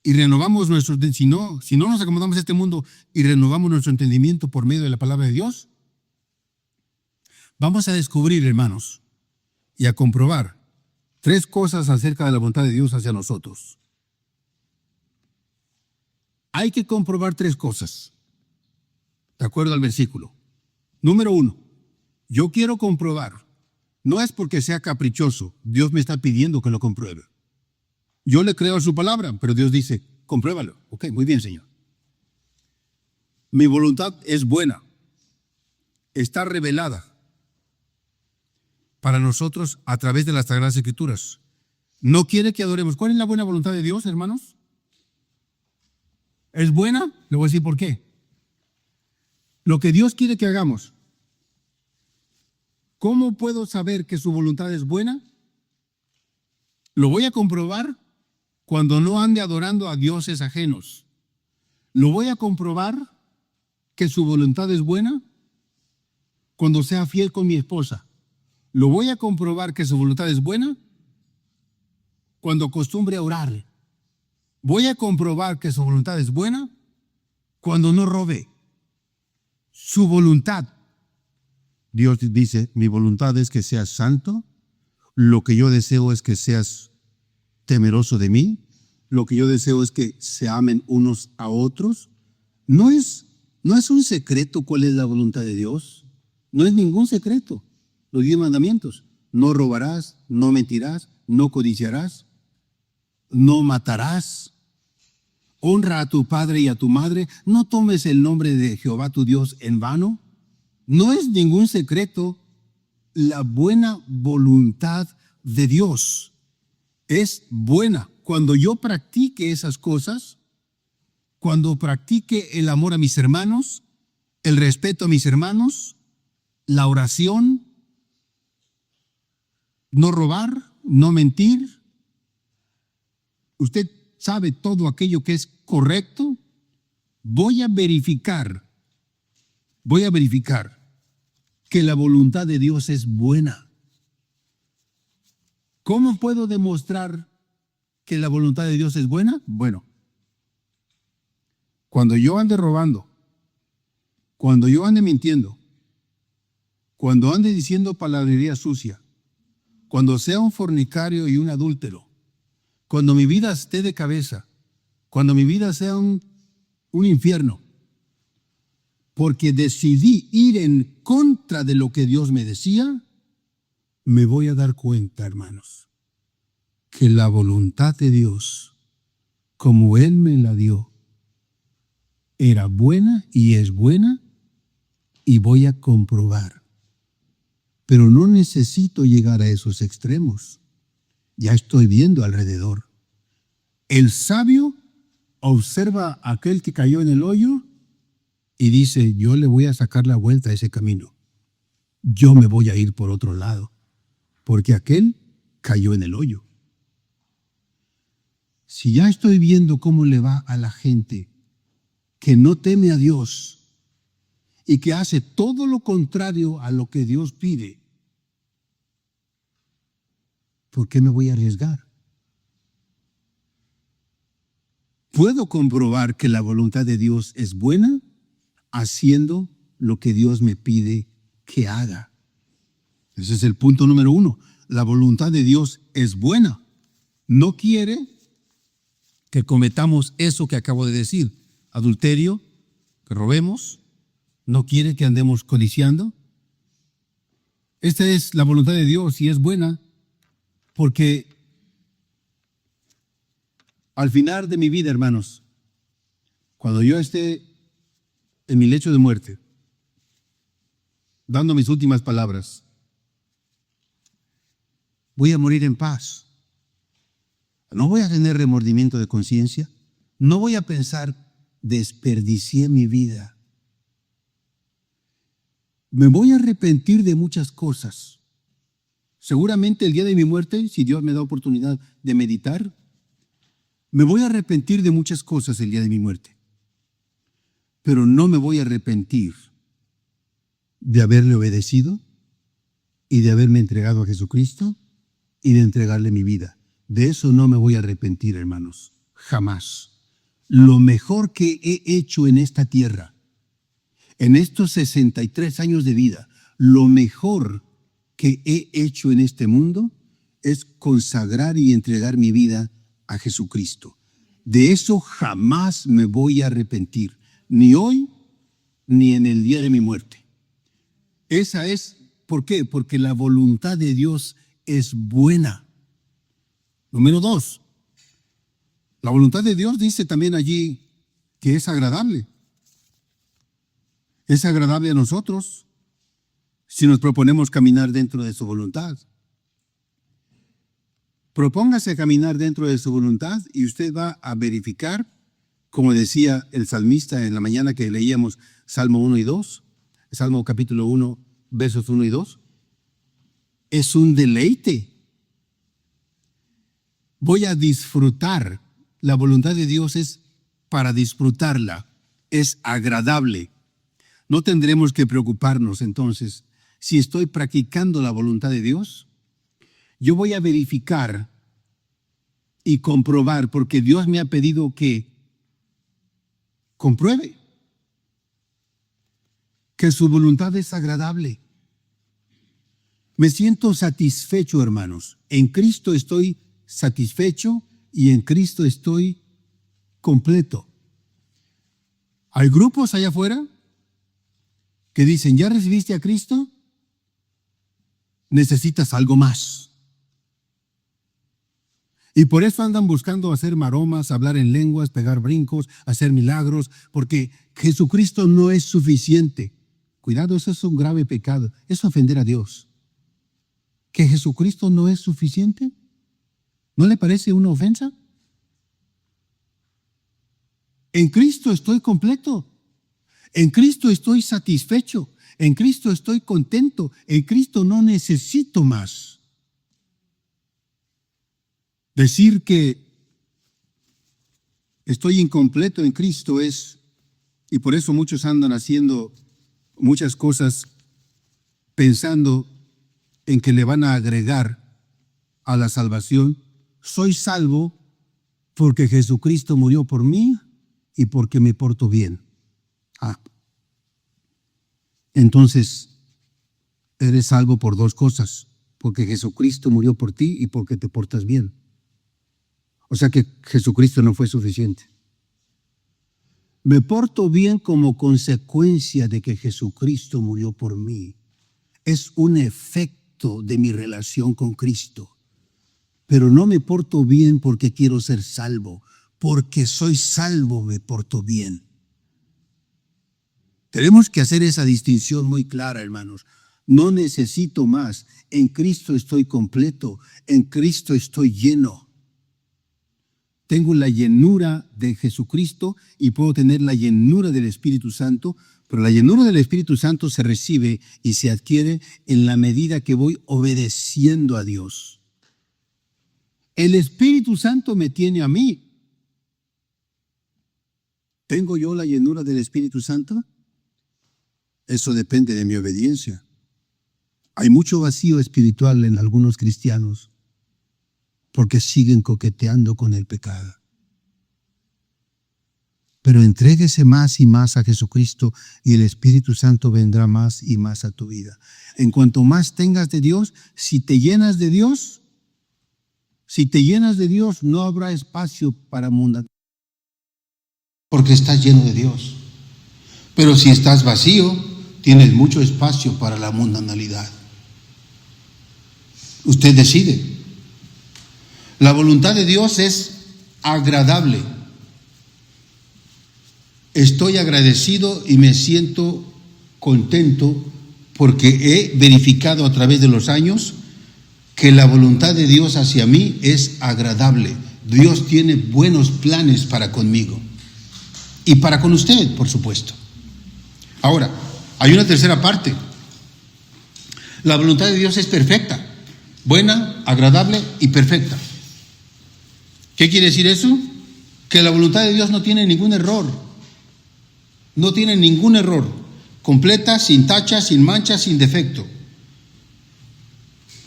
y renovamos si no nos acomodamos a este mundo y renovamos nuestro entendimiento por medio de la palabra de Dios, vamos a descubrir, hermanos, y a comprobar 3 cosas acerca de la voluntad de Dios hacia nosotros. Hay que comprobar 3 cosas, de acuerdo al versículo. Número 1, yo quiero comprobar. No es porque sea caprichoso, Dios me está pidiendo que lo compruebe. Yo le creo a su palabra, pero Dios dice, compruébalo. Ok, muy bien, Señor. Mi voluntad es buena, está revelada para nosotros a través de las Sagradas Escrituras. No quiere que adoremos. ¿Cuál es la buena voluntad de Dios, hermanos? ¿Es buena? Le voy a decir por qué. Lo que Dios quiere que hagamos. ¿Cómo puedo saber que su voluntad es buena? Lo voy a comprobar cuando no ande adorando a dioses ajenos. Lo voy a comprobar que su voluntad es buena cuando sea fiel con mi esposa. Lo voy a comprobar que su voluntad es buena cuando acostumbre a orar. Voy a comprobar que su voluntad es buena cuando no robe. Su voluntad. Dios dice, mi voluntad es que seas santo. Lo que yo deseo es que seas temeroso de mí. Lo que yo deseo es que se amen unos a otros. No es un secreto cuál es la voluntad de Dios. No es ningún secreto. Los 10 mandamientos. No robarás, no mentirás, no codiciarás, no matarás. Honra a tu padre y a tu madre. No tomes el nombre de Jehová tu Dios en vano. No es ningún secreto la buena voluntad de Dios. Es buena. Cuando yo practique esas cosas, cuando practique el amor a mis hermanos, el respeto a mis hermanos, la oración, no robar, no mentir, usted sabe todo aquello que es correcto, voy a verificar que la voluntad de Dios es buena. ¿Cómo puedo demostrar que la voluntad de Dios es buena? Bueno, cuando yo ande robando, cuando yo ande mintiendo, cuando ande diciendo palabrería sucia, cuando sea un fornicario y un adúltero, cuando mi vida esté de cabeza, cuando mi vida sea un infierno, porque decidí ir en contra de lo que Dios me decía, me voy a dar cuenta, hermanos, que la voluntad de Dios, como Él me la dio, era buena y es buena, y voy a comprobar. Pero no necesito llegar a esos extremos. Ya estoy viendo alrededor. El sabio observa a aquel que cayó en el hoyo y dice, yo le voy a sacar la vuelta a ese camino. Yo me voy a ir por otro lado, porque aquel cayó en el hoyo. Si ya estoy viendo cómo le va a la gente que no teme a Dios y que hace todo lo contrario a lo que Dios pide, ¿por qué me voy a arriesgar? Puedo comprobar que la voluntad de Dios es buena haciendo lo que Dios me pide que haga. Ese es el punto número 1. La voluntad de Dios es buena. No quiere que cometamos eso que acabo de decir. Adulterio, que robemos. No quiere que andemos codiciando. Esta es la voluntad de Dios y es buena porque al final de mi vida, hermanos, cuando yo esté en mi lecho de muerte, dando mis últimas palabras, voy a morir en paz. No voy a tener remordimiento de conciencia. No voy a pensar, desperdicié mi vida. Me voy a arrepentir de muchas cosas. Seguramente el día de mi muerte, si Dios me da oportunidad de meditar, me voy a arrepentir de muchas cosas el día de mi muerte. Pero no me voy a arrepentir de haberle obedecido y de haberme entregado a Jesucristo y de entregarle mi vida. De eso no me voy a arrepentir, hermanos, jamás. Lo mejor que he hecho en esta tierra, en estos 63 años de vida, lo mejor que he hecho en este mundo es consagrar y entregar mi vida a Jesucristo. De eso jamás me voy a arrepentir, ni hoy ni en el día de mi muerte. Esa es, ¿por qué? Porque la voluntad de Dios es buena. Número 2, la voluntad de Dios dice también allí que es agradable. Es agradable a nosotros si nos proponemos caminar dentro de su voluntad. Propóngase caminar dentro de su voluntad y usted va a verificar, como decía el salmista en la mañana que leíamos Salmo 1 y 2, Salmo capítulo 1, versos 1 y 2. Es un deleite. Voy a disfrutar. La voluntad de Dios es para disfrutarla. Es agradable. No tendremos que preocuparnos entonces. Si estoy practicando la voluntad de Dios, yo voy a verificar y comprobar, porque Dios me ha pedido que compruebe que su voluntad es agradable. Me siento satisfecho, hermanos. En Cristo estoy satisfecho y en Cristo estoy completo. Hay grupos allá afuera que dicen, ¿ya recibiste a Cristo? Necesitas algo más. Y por eso andan buscando hacer maromas, hablar en lenguas, pegar brincos, hacer milagros, porque Jesucristo no es suficiente. Cuidado, eso es un grave pecado. Es ofender a Dios. ¿Que Jesucristo no es suficiente? ¿No le parece una ofensa? En Cristo estoy completo. En Cristo estoy satisfecho. En Cristo estoy contento. En Cristo no necesito más. Decir que estoy incompleto en Cristo es, y por eso muchos andan haciendo muchas cosas pensando en que le van a agregar a la salvación. Soy salvo porque Jesucristo murió por mí y porque me porto bien. Entonces, eres salvo por dos cosas, porque Jesucristo murió por ti y porque te portas bien. O sea que Jesucristo no fue suficiente. Me porto bien como consecuencia de que Jesucristo murió por mí. Es un efecto de mi relación con Cristo. Pero no me porto bien porque quiero ser salvo. Porque soy salvo me porto bien. Tenemos que hacer esa distinción muy clara, hermanos. No necesito más. En Cristo estoy completo. En Cristo estoy lleno. Tengo la llenura de Jesucristo y puedo tener la llenura del Espíritu Santo, pero la llenura del Espíritu Santo se recibe y se adquiere en la medida que voy obedeciendo a Dios. El Espíritu Santo me tiene a mí. ¿Tengo yo la llenura del Espíritu Santo? Eso depende de mi obediencia. Hay mucho vacío espiritual en algunos cristianos porque siguen coqueteando con el pecado. Pero entréguese más y más a Jesucristo y el Espíritu Santo vendrá más y más a tu vida. En cuanto más tengas de Dios, si te llenas de Dios, no habrá espacio para mundanalidad, porque estás lleno de Dios. Pero si estás vacío, tienes mucho espacio para la mundanalidad. Usted decide. La voluntad de Dios es agradable. Estoy agradecido y me siento contento porque he verificado a través de los años que la voluntad de Dios hacia mí es agradable. Dios tiene buenos planes para conmigo y para con usted, por supuesto. Ahora, hay una tercera parte. La voluntad de Dios es perfecta, buena, agradable y perfecta. ¿Qué quiere decir eso? Que la voluntad de Dios no tiene ningún error. No tiene ningún error. Completa, sin tacha, sin mancha, sin defecto.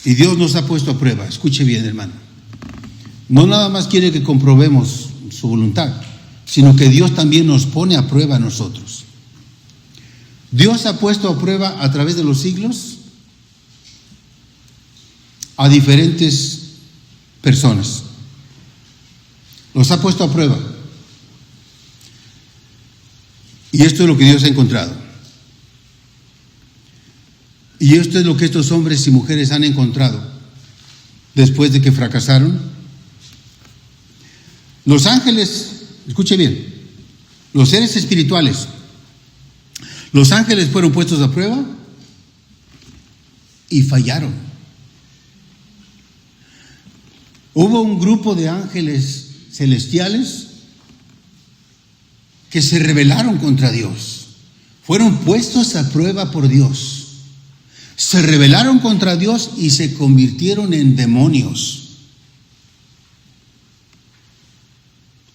Y Dios nos ha puesto a prueba. Escuche bien, hermano. No nada más quiere que comprobemos su voluntad, sino que Dios también nos pone a prueba a nosotros. Dios ha puesto a prueba a través de los siglos a diferentes personas. Los ha puesto a prueba. Y esto es lo que Dios ha encontrado. Y esto es lo que estos hombres y mujeres han encontrado después de que fracasaron. Los ángeles, escuche bien, los seres espirituales, los ángeles fueron puestos a prueba y fallaron. Hubo un grupo de ángeles celestiales que se rebelaron contra Dios. Fueron puestos a prueba por Dios. Se rebelaron contra Dios y se convirtieron en demonios.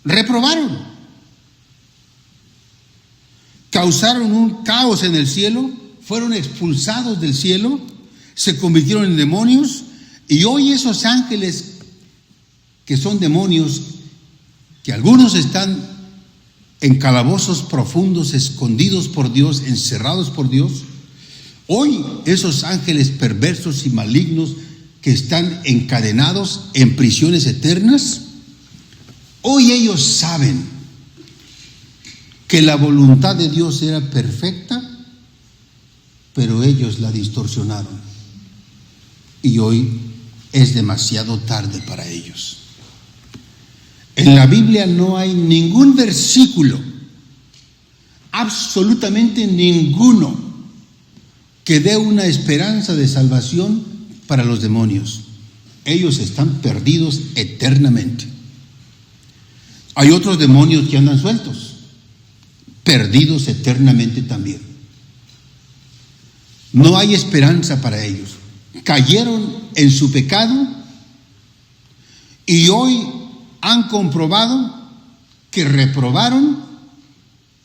Reprobaron. Causaron un caos en el cielo, fueron expulsados del cielo, se convirtieron en demonios, y hoy esos ángeles que son demonios, que algunos están en calabozos profundos, escondidos por Dios, encerrados por Dios, hoy esos ángeles perversos y malignos que están encadenados en prisiones eternas, hoy ellos saben que la voluntad de Dios era perfecta, pero ellos la distorsionaron. Y hoy es demasiado tarde para ellos. En la Biblia no hay ningún versículo, absolutamente ninguno, que dé una esperanza de salvación para los demonios. Ellos están perdidos eternamente. Hay otros demonios que andan sueltos, perdidos eternamente también. No hay esperanza para ellos. Cayeron en su pecado y hoy han comprobado que reprobaron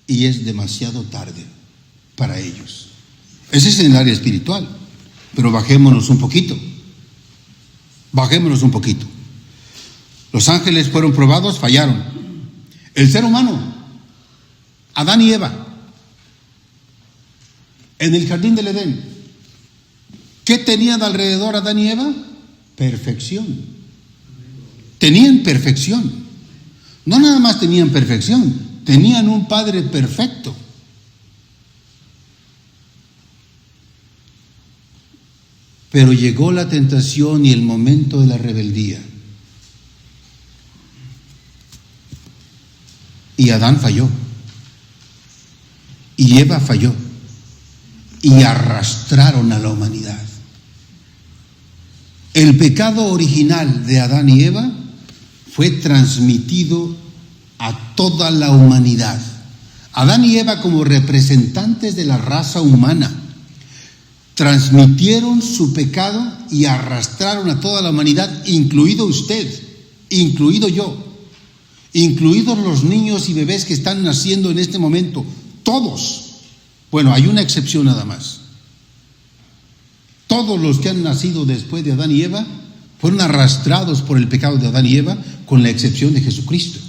y es demasiado tarde para ellos. Ese es en el área espiritual, pero bajémonos un poquito. Bajémonos un poquito. Los ángeles fueron probados, fallaron. El ser humano, Adán y Eva, en el jardín del Edén, ¿qué tenían alrededor Adán y Eva? Perfección. Tenían perfección. No nada más tenían perfección, tenían un Padre perfecto. Pero llegó la tentación y el momento de la rebeldía. Y Adán falló. Y Eva falló. Y arrastraron a la humanidad. El pecado original de Adán y Eva fue transmitido a toda la humanidad. Adán y Eva, como representantes de la raza humana, transmitieron su pecado y arrastraron a toda la humanidad, incluido usted, incluido yo, incluidos los niños y bebés que están naciendo en este momento, todos. Bueno, hay una excepción nada más. Todos los que han nacido después de Adán y Eva fueron arrastrados por el pecado de Adán y Eva, con la excepción de Jesucristo.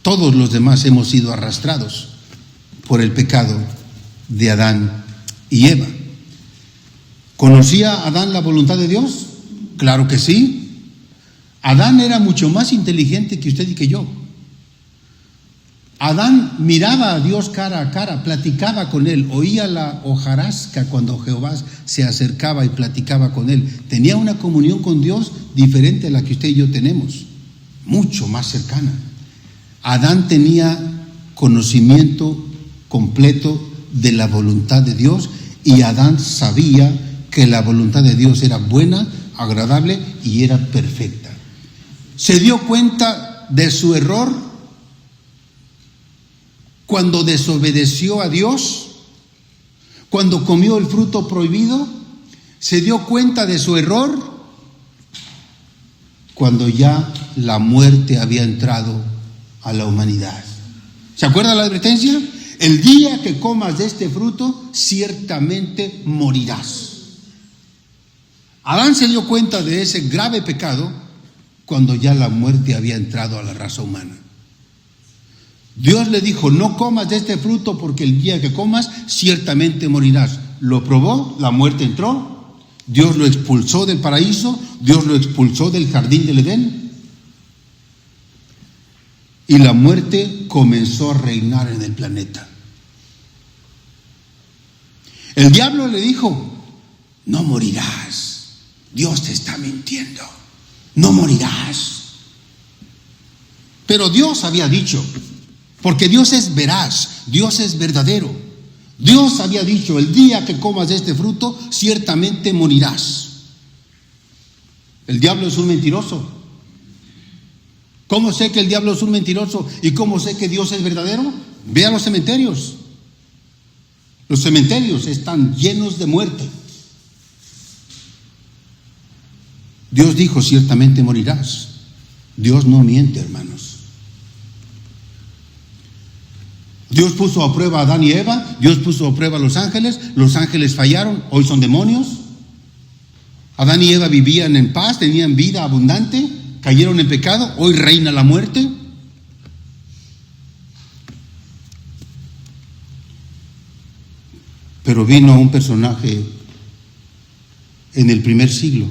Todos los demás hemos sido arrastrados por el pecado de Adán y Eva. ¿Conocía Adán la voluntad de Dios? Claro que sí. Adán era mucho más inteligente que usted y que yo. Adán miraba a Dios cara a cara, platicaba con él, oía la hojarasca cuando Jehová se acercaba y platicaba con él. Tenía una comunión con Dios diferente a la que usted y yo tenemos, mucho más cercana. Adán tenía conocimiento completo de la voluntad de Dios y Adán sabía que la voluntad de Dios era buena, agradable y era perfecta. Se dio cuenta de su error cuando desobedeció a Dios, cuando comió el fruto prohibido. Se dio cuenta de su error cuando ya la muerte había entrado a la humanidad. ¿Se acuerda la advertencia? El día que comas de este fruto, ciertamente morirás. Adán se dio cuenta de ese grave pecado cuando ya la muerte había entrado a la raza humana. Dios le dijo, no comas de este fruto porque el día que comas, ciertamente morirás. Lo probó, la muerte entró, Dios lo expulsó del paraíso, Dios lo expulsó del jardín del Edén. Y la muerte comenzó a reinar en el planeta. El diablo le dijo, no morirás, Dios te está mintiendo, no morirás. Pero Dios había dicho, porque Dios es veraz, Dios es verdadero. Dios había dicho, el día que comas de este fruto, ciertamente morirás. El diablo es un mentiroso. ¿Cómo sé que el diablo es un mentiroso? ¿Y cómo sé que Dios es verdadero? Ve a los cementerios. Los cementerios están llenos de muerte. Dios dijo, ciertamente morirás. Dios no miente, hermanos. Dios puso a prueba a Adán y Eva. Dios puso a prueba a los ángeles. Los ángeles fallaron, hoy son demonios. Adán y Eva vivían en paz, tenían vida abundante, cayeron en pecado, hoy reina la muerte. Pero vino un personaje en el primer siglo,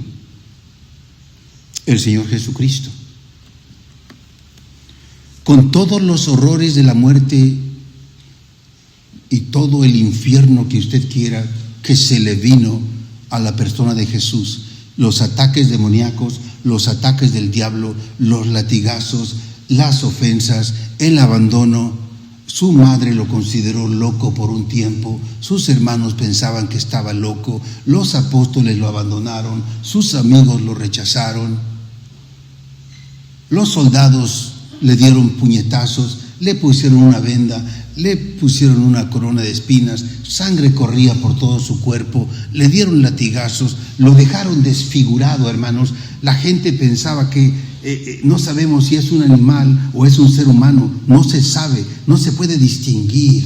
el Señor Jesucristo, con todos los horrores de la muerte y todo el infierno que usted quiera que se le vino a la persona de Jesús. Los ataques demoníacos, los ataques del diablo, los latigazos, las ofensas, el abandono. Su madre lo consideró loco por un tiempo, sus hermanos pensaban que estaba loco, los apóstoles lo abandonaron, sus amigos lo rechazaron, los soldados le dieron puñetazos, le pusieron una venda, le pusieron una corona de espinas, sangre corría por todo su cuerpo, le dieron latigazos, lo dejaron desfigurado, hermanos. La gente pensaba que no sabemos si es un animal o es un ser humano, no se sabe, no se puede distinguir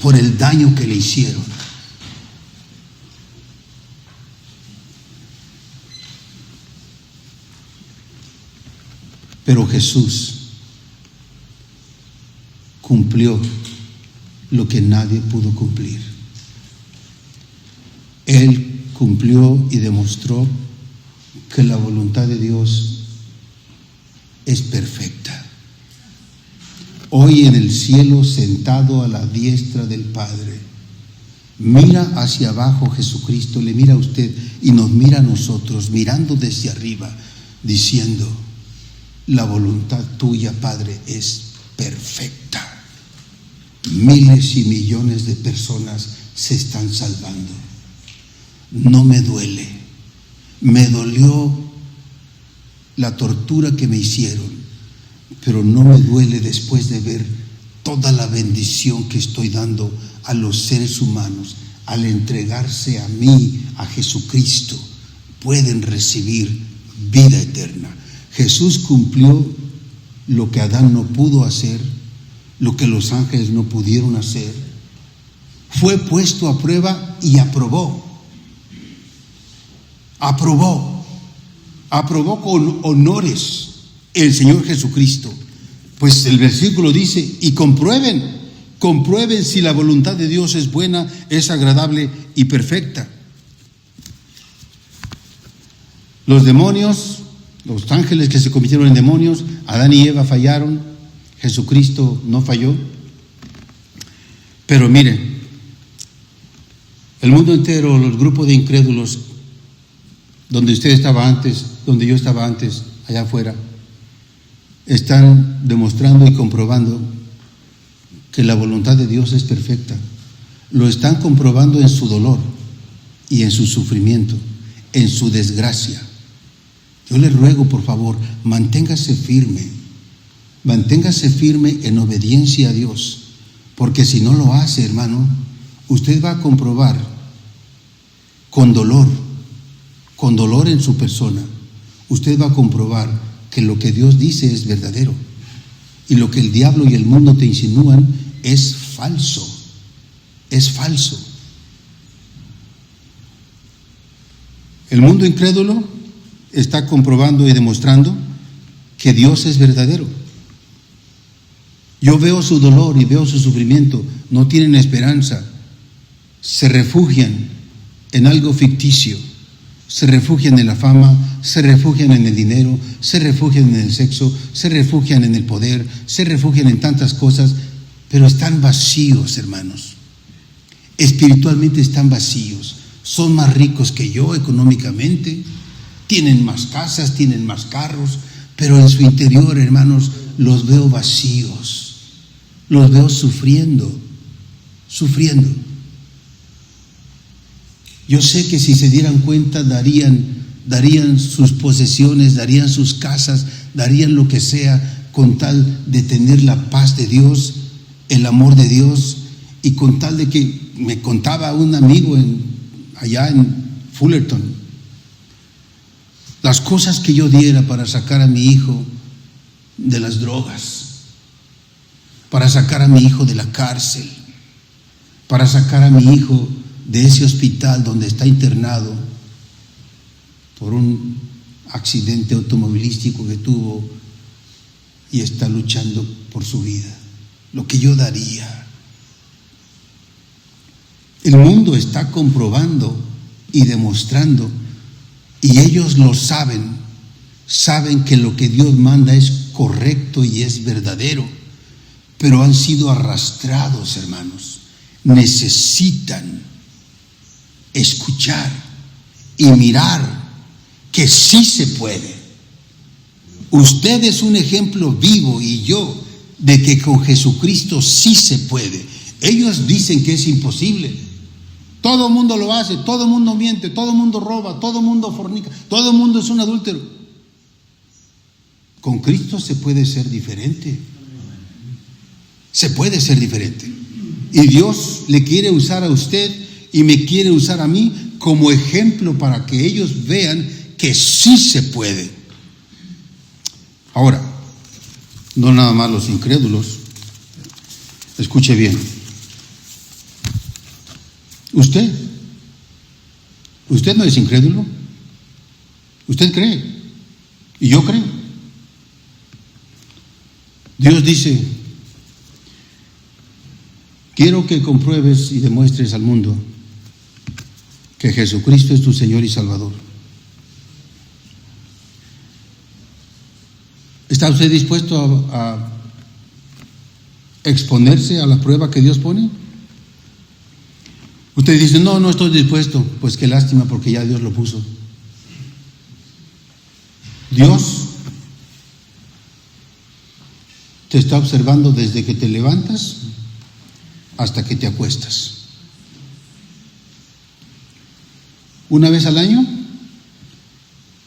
por el daño que le hicieron. Pero Jesús cumplió lo que nadie pudo cumplir. Él cumplió y demostró que la voluntad de Dios es perfecta. Hoy en el cielo, sentado a la diestra del Padre, mira hacia abajo Jesucristo, le mira a usted y nos mira a nosotros, mirando desde arriba, diciendo: la voluntad tuya, Padre, es perfecta. Miles y millones de personas se están salvando. No me duele. Me dolió la tortura que me hicieron, pero no me duele después de ver toda la bendición que estoy dando a los seres humanos. Al entregarse a mí, a Jesucristo, pueden recibir vida eterna. Jesús cumplió lo que Adán no pudo hacer, lo que los ángeles no pudieron hacer. Fue puesto a prueba y aprobó. Aprobó con honores el Señor Jesucristo. Pues el versículo dice: y comprueben si la voluntad de Dios es buena, es agradable y perfecta. Los demonios, los ángeles que se convirtieron en demonios, Adán y Eva fallaron, Jesucristo no falló. Pero miren, el mundo entero, los grupos de incrédulos, donde usted estaba antes, donde yo estaba antes, allá afuera, están demostrando y comprobando que la voluntad de Dios es perfecta. Lo están comprobando en su dolor y en su sufrimiento, en su desgracia. Yo le ruego, por favor, manténgase firme en obediencia a Dios, porque si no lo hace, hermano, usted va a comprobar con dolor en su persona, usted va a comprobar que lo que Dios dice es verdadero y lo que el diablo y el mundo te insinúan es falso, es falso. El mundo incrédulo está comprobando y demostrando que Dios es verdadero. Yo veo su dolor y veo su sufrimiento, no tienen esperanza, se refugian en algo ficticio, se refugian en la fama, se refugian en el dinero, se refugian en el sexo, se refugian en el poder, se refugian en tantas cosas, pero están vacíos, hermanos. Espiritualmente están vacíos. Son más ricos que yo económicamente, tienen más casas, tienen más carros, pero en su interior, hermanos, los veo vacíos, los veo sufriendo. Yo sé que si se dieran cuenta darían darían sus posesiones, darían sus casas, darían lo que sea con tal de tener la paz de Dios, el amor de Dios, y con tal de que me contaba un amigo allá en Fullerton, las cosas que yo diera para sacar a mi hijo de las drogas, para sacar a mi hijo de la cárcel, para sacar a mi hijo de ese hospital donde está internado por un accidente automovilístico que tuvo y está luchando por su vida. Lo que yo daría. El mundo está comprobando y demostrando, y ellos lo saben que lo que Dios manda es correcto y es verdadero, pero han sido arrastrados, hermanos. Necesitan escuchar y mirar que sí se puede. Usted es un ejemplo vivo y yo de que con Jesucristo sí se puede. Ellos dicen que es imposible. Todo el mundo lo hace, todo el mundo miente, todo el mundo roba, todo el mundo fornica, todo el mundo es un adúltero. Con Cristo se puede ser diferente. Se puede ser diferente. Y Dios le quiere usar a usted y me quiere usar a mí como ejemplo para que ellos vean que sí se puede. Ahora, no nada más los incrédulos. Escuche bien. Usted no es incrédulo. Usted cree. Y yo creo. Dios dice: quiero que compruebes y demuestres al mundo que Jesucristo es tu Señor y Salvador. ¿Está usted dispuesto a exponerse a la prueba que Dios pone? Usted dice: no estoy dispuesto. Pues qué lástima, porque ya Dios lo puso. Dios te está observando desde que te levantas hasta que te acuestas. Una vez al año,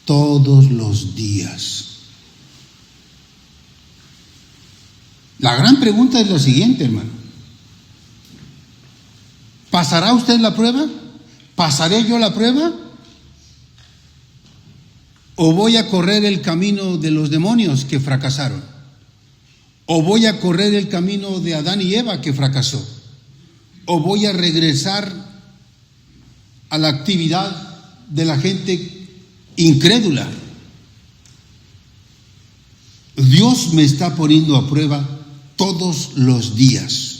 todos los días. La gran pregunta es la siguiente, hermano. ¿Pasará usted la prueba? ¿Pasaré yo la prueba? ¿O voy a correr el camino de los demonios que fracasaron? ¿O voy a correr el camino de Adán y Eva que fracasó? ¿O voy a regresar a la actividad de la gente incrédula? Dios me está poniendo a prueba todos los días.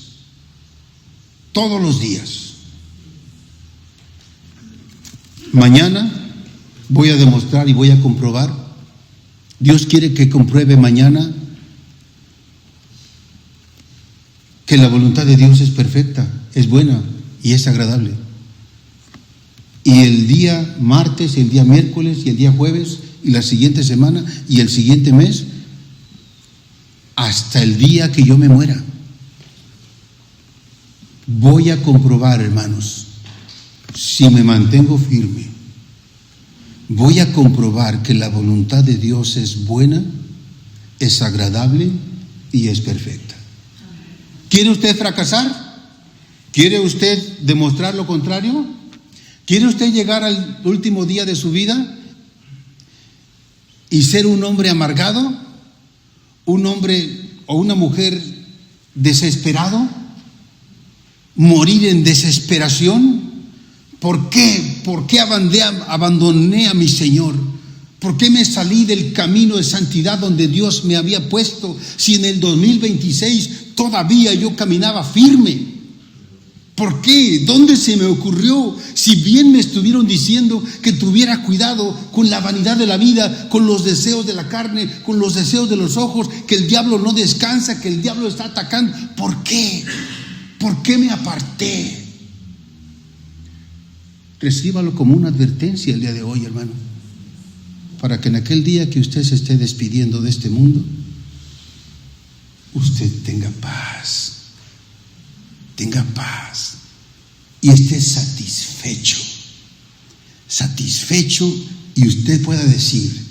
Todos los días. Mañana voy a demostrar y voy a comprobar. Dios quiere que compruebe mañana que la voluntad de Dios es perfecta, es buena y es agradable. Y el día martes, el día miércoles y el día jueves y la siguiente semana y el siguiente mes, hasta el día que yo me muera, voy a comprobar, hermanos, si me mantengo firme. Voy a comprobar que la voluntad de Dios es buena, es agradable y es perfecta. ¿Quiere usted fracasar? ¿Quiere usted demostrar lo contrario? ¿Quiere usted llegar al último día de su vida y ser un hombre amargado? ¿Un hombre o una mujer desesperado? ¿Morir en desesperación? ¿Por qué? ¿Por qué abandoné a mi Señor? ¿Por qué me salí del camino de santidad donde Dios me había puesto, si en el 2026 todavía yo caminaba firme? ¿Por qué? ¿Dónde se me ocurrió? Si bien me estuvieron diciendo que tuviera cuidado con la vanidad de la vida, con los deseos de la carne, con los deseos de los ojos, que el diablo no descansa, que el diablo está atacando. ¿Por qué? ¿Por qué me aparté? Recíbalo como una advertencia el día de hoy, hermano, para que en aquel día que usted se esté despidiendo de este mundo, usted tenga paz y esté satisfecho y usted pueda decir: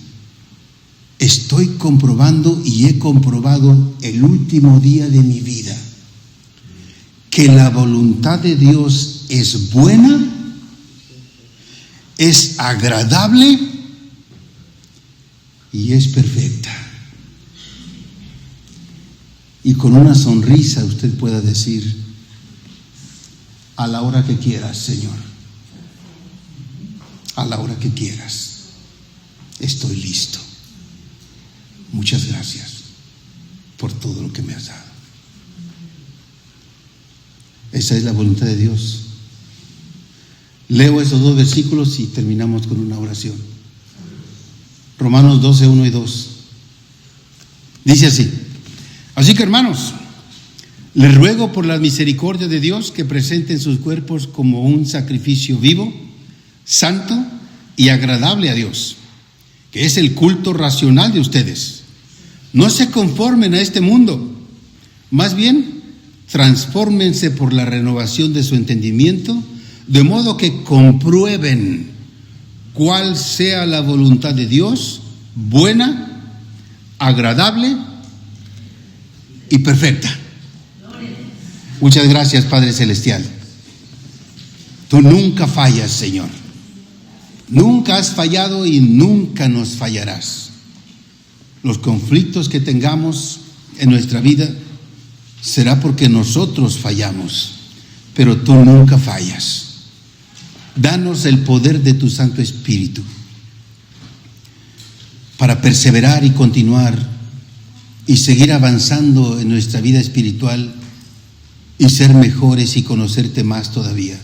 estoy comprobando y he comprobado el último día de mi vida que la voluntad de Dios es buena, es agradable y es perfecta. Y con una sonrisa usted pueda decir: a la hora que quieras, Señor, a la hora que quieras, estoy listo. Muchas gracias por todo lo que me has dado. Esa es la voluntad de Dios. Leo esos 2 versículos y terminamos con una oración. Romanos 12, 1 y 2. Dice así: así que, hermanos, les ruego por la misericordia de Dios que presenten sus cuerpos como un sacrificio vivo, santo y agradable a Dios, que es el culto racional de ustedes. No se conformen a este mundo, más bien transfórmense por la renovación de su entendimiento, de modo que comprueben cuál sea la voluntad de Dios, buena, agradable y perfecta. Muchas gracias, Padre Celestial. Tú nunca fallas, Señor. Nunca has fallado y nunca nos fallarás. Los conflictos que tengamos en nuestra vida será porque nosotros fallamos, pero tú nunca fallas. Danos el poder de tu Santo Espíritu para perseverar y continuar y seguir avanzando en nuestra vida espiritual y ser mejores y conocerte más todavía.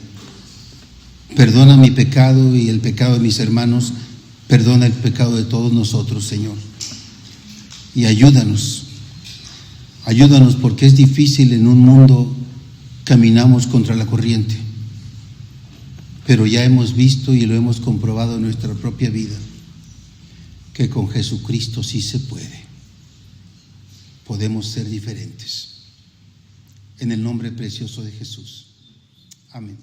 Perdona mi pecado y el pecado de mis hermanos. Perdona el pecado de todos nosotros, Señor. Y ayúdanos. Ayúdanos, porque es difícil en un mundo, caminamos contra la corriente. Pero ya hemos visto y lo hemos comprobado en nuestra propia vida, que con Jesucristo sí se puede. Podemos ser diferentes. En el nombre precioso de Jesús. Amén.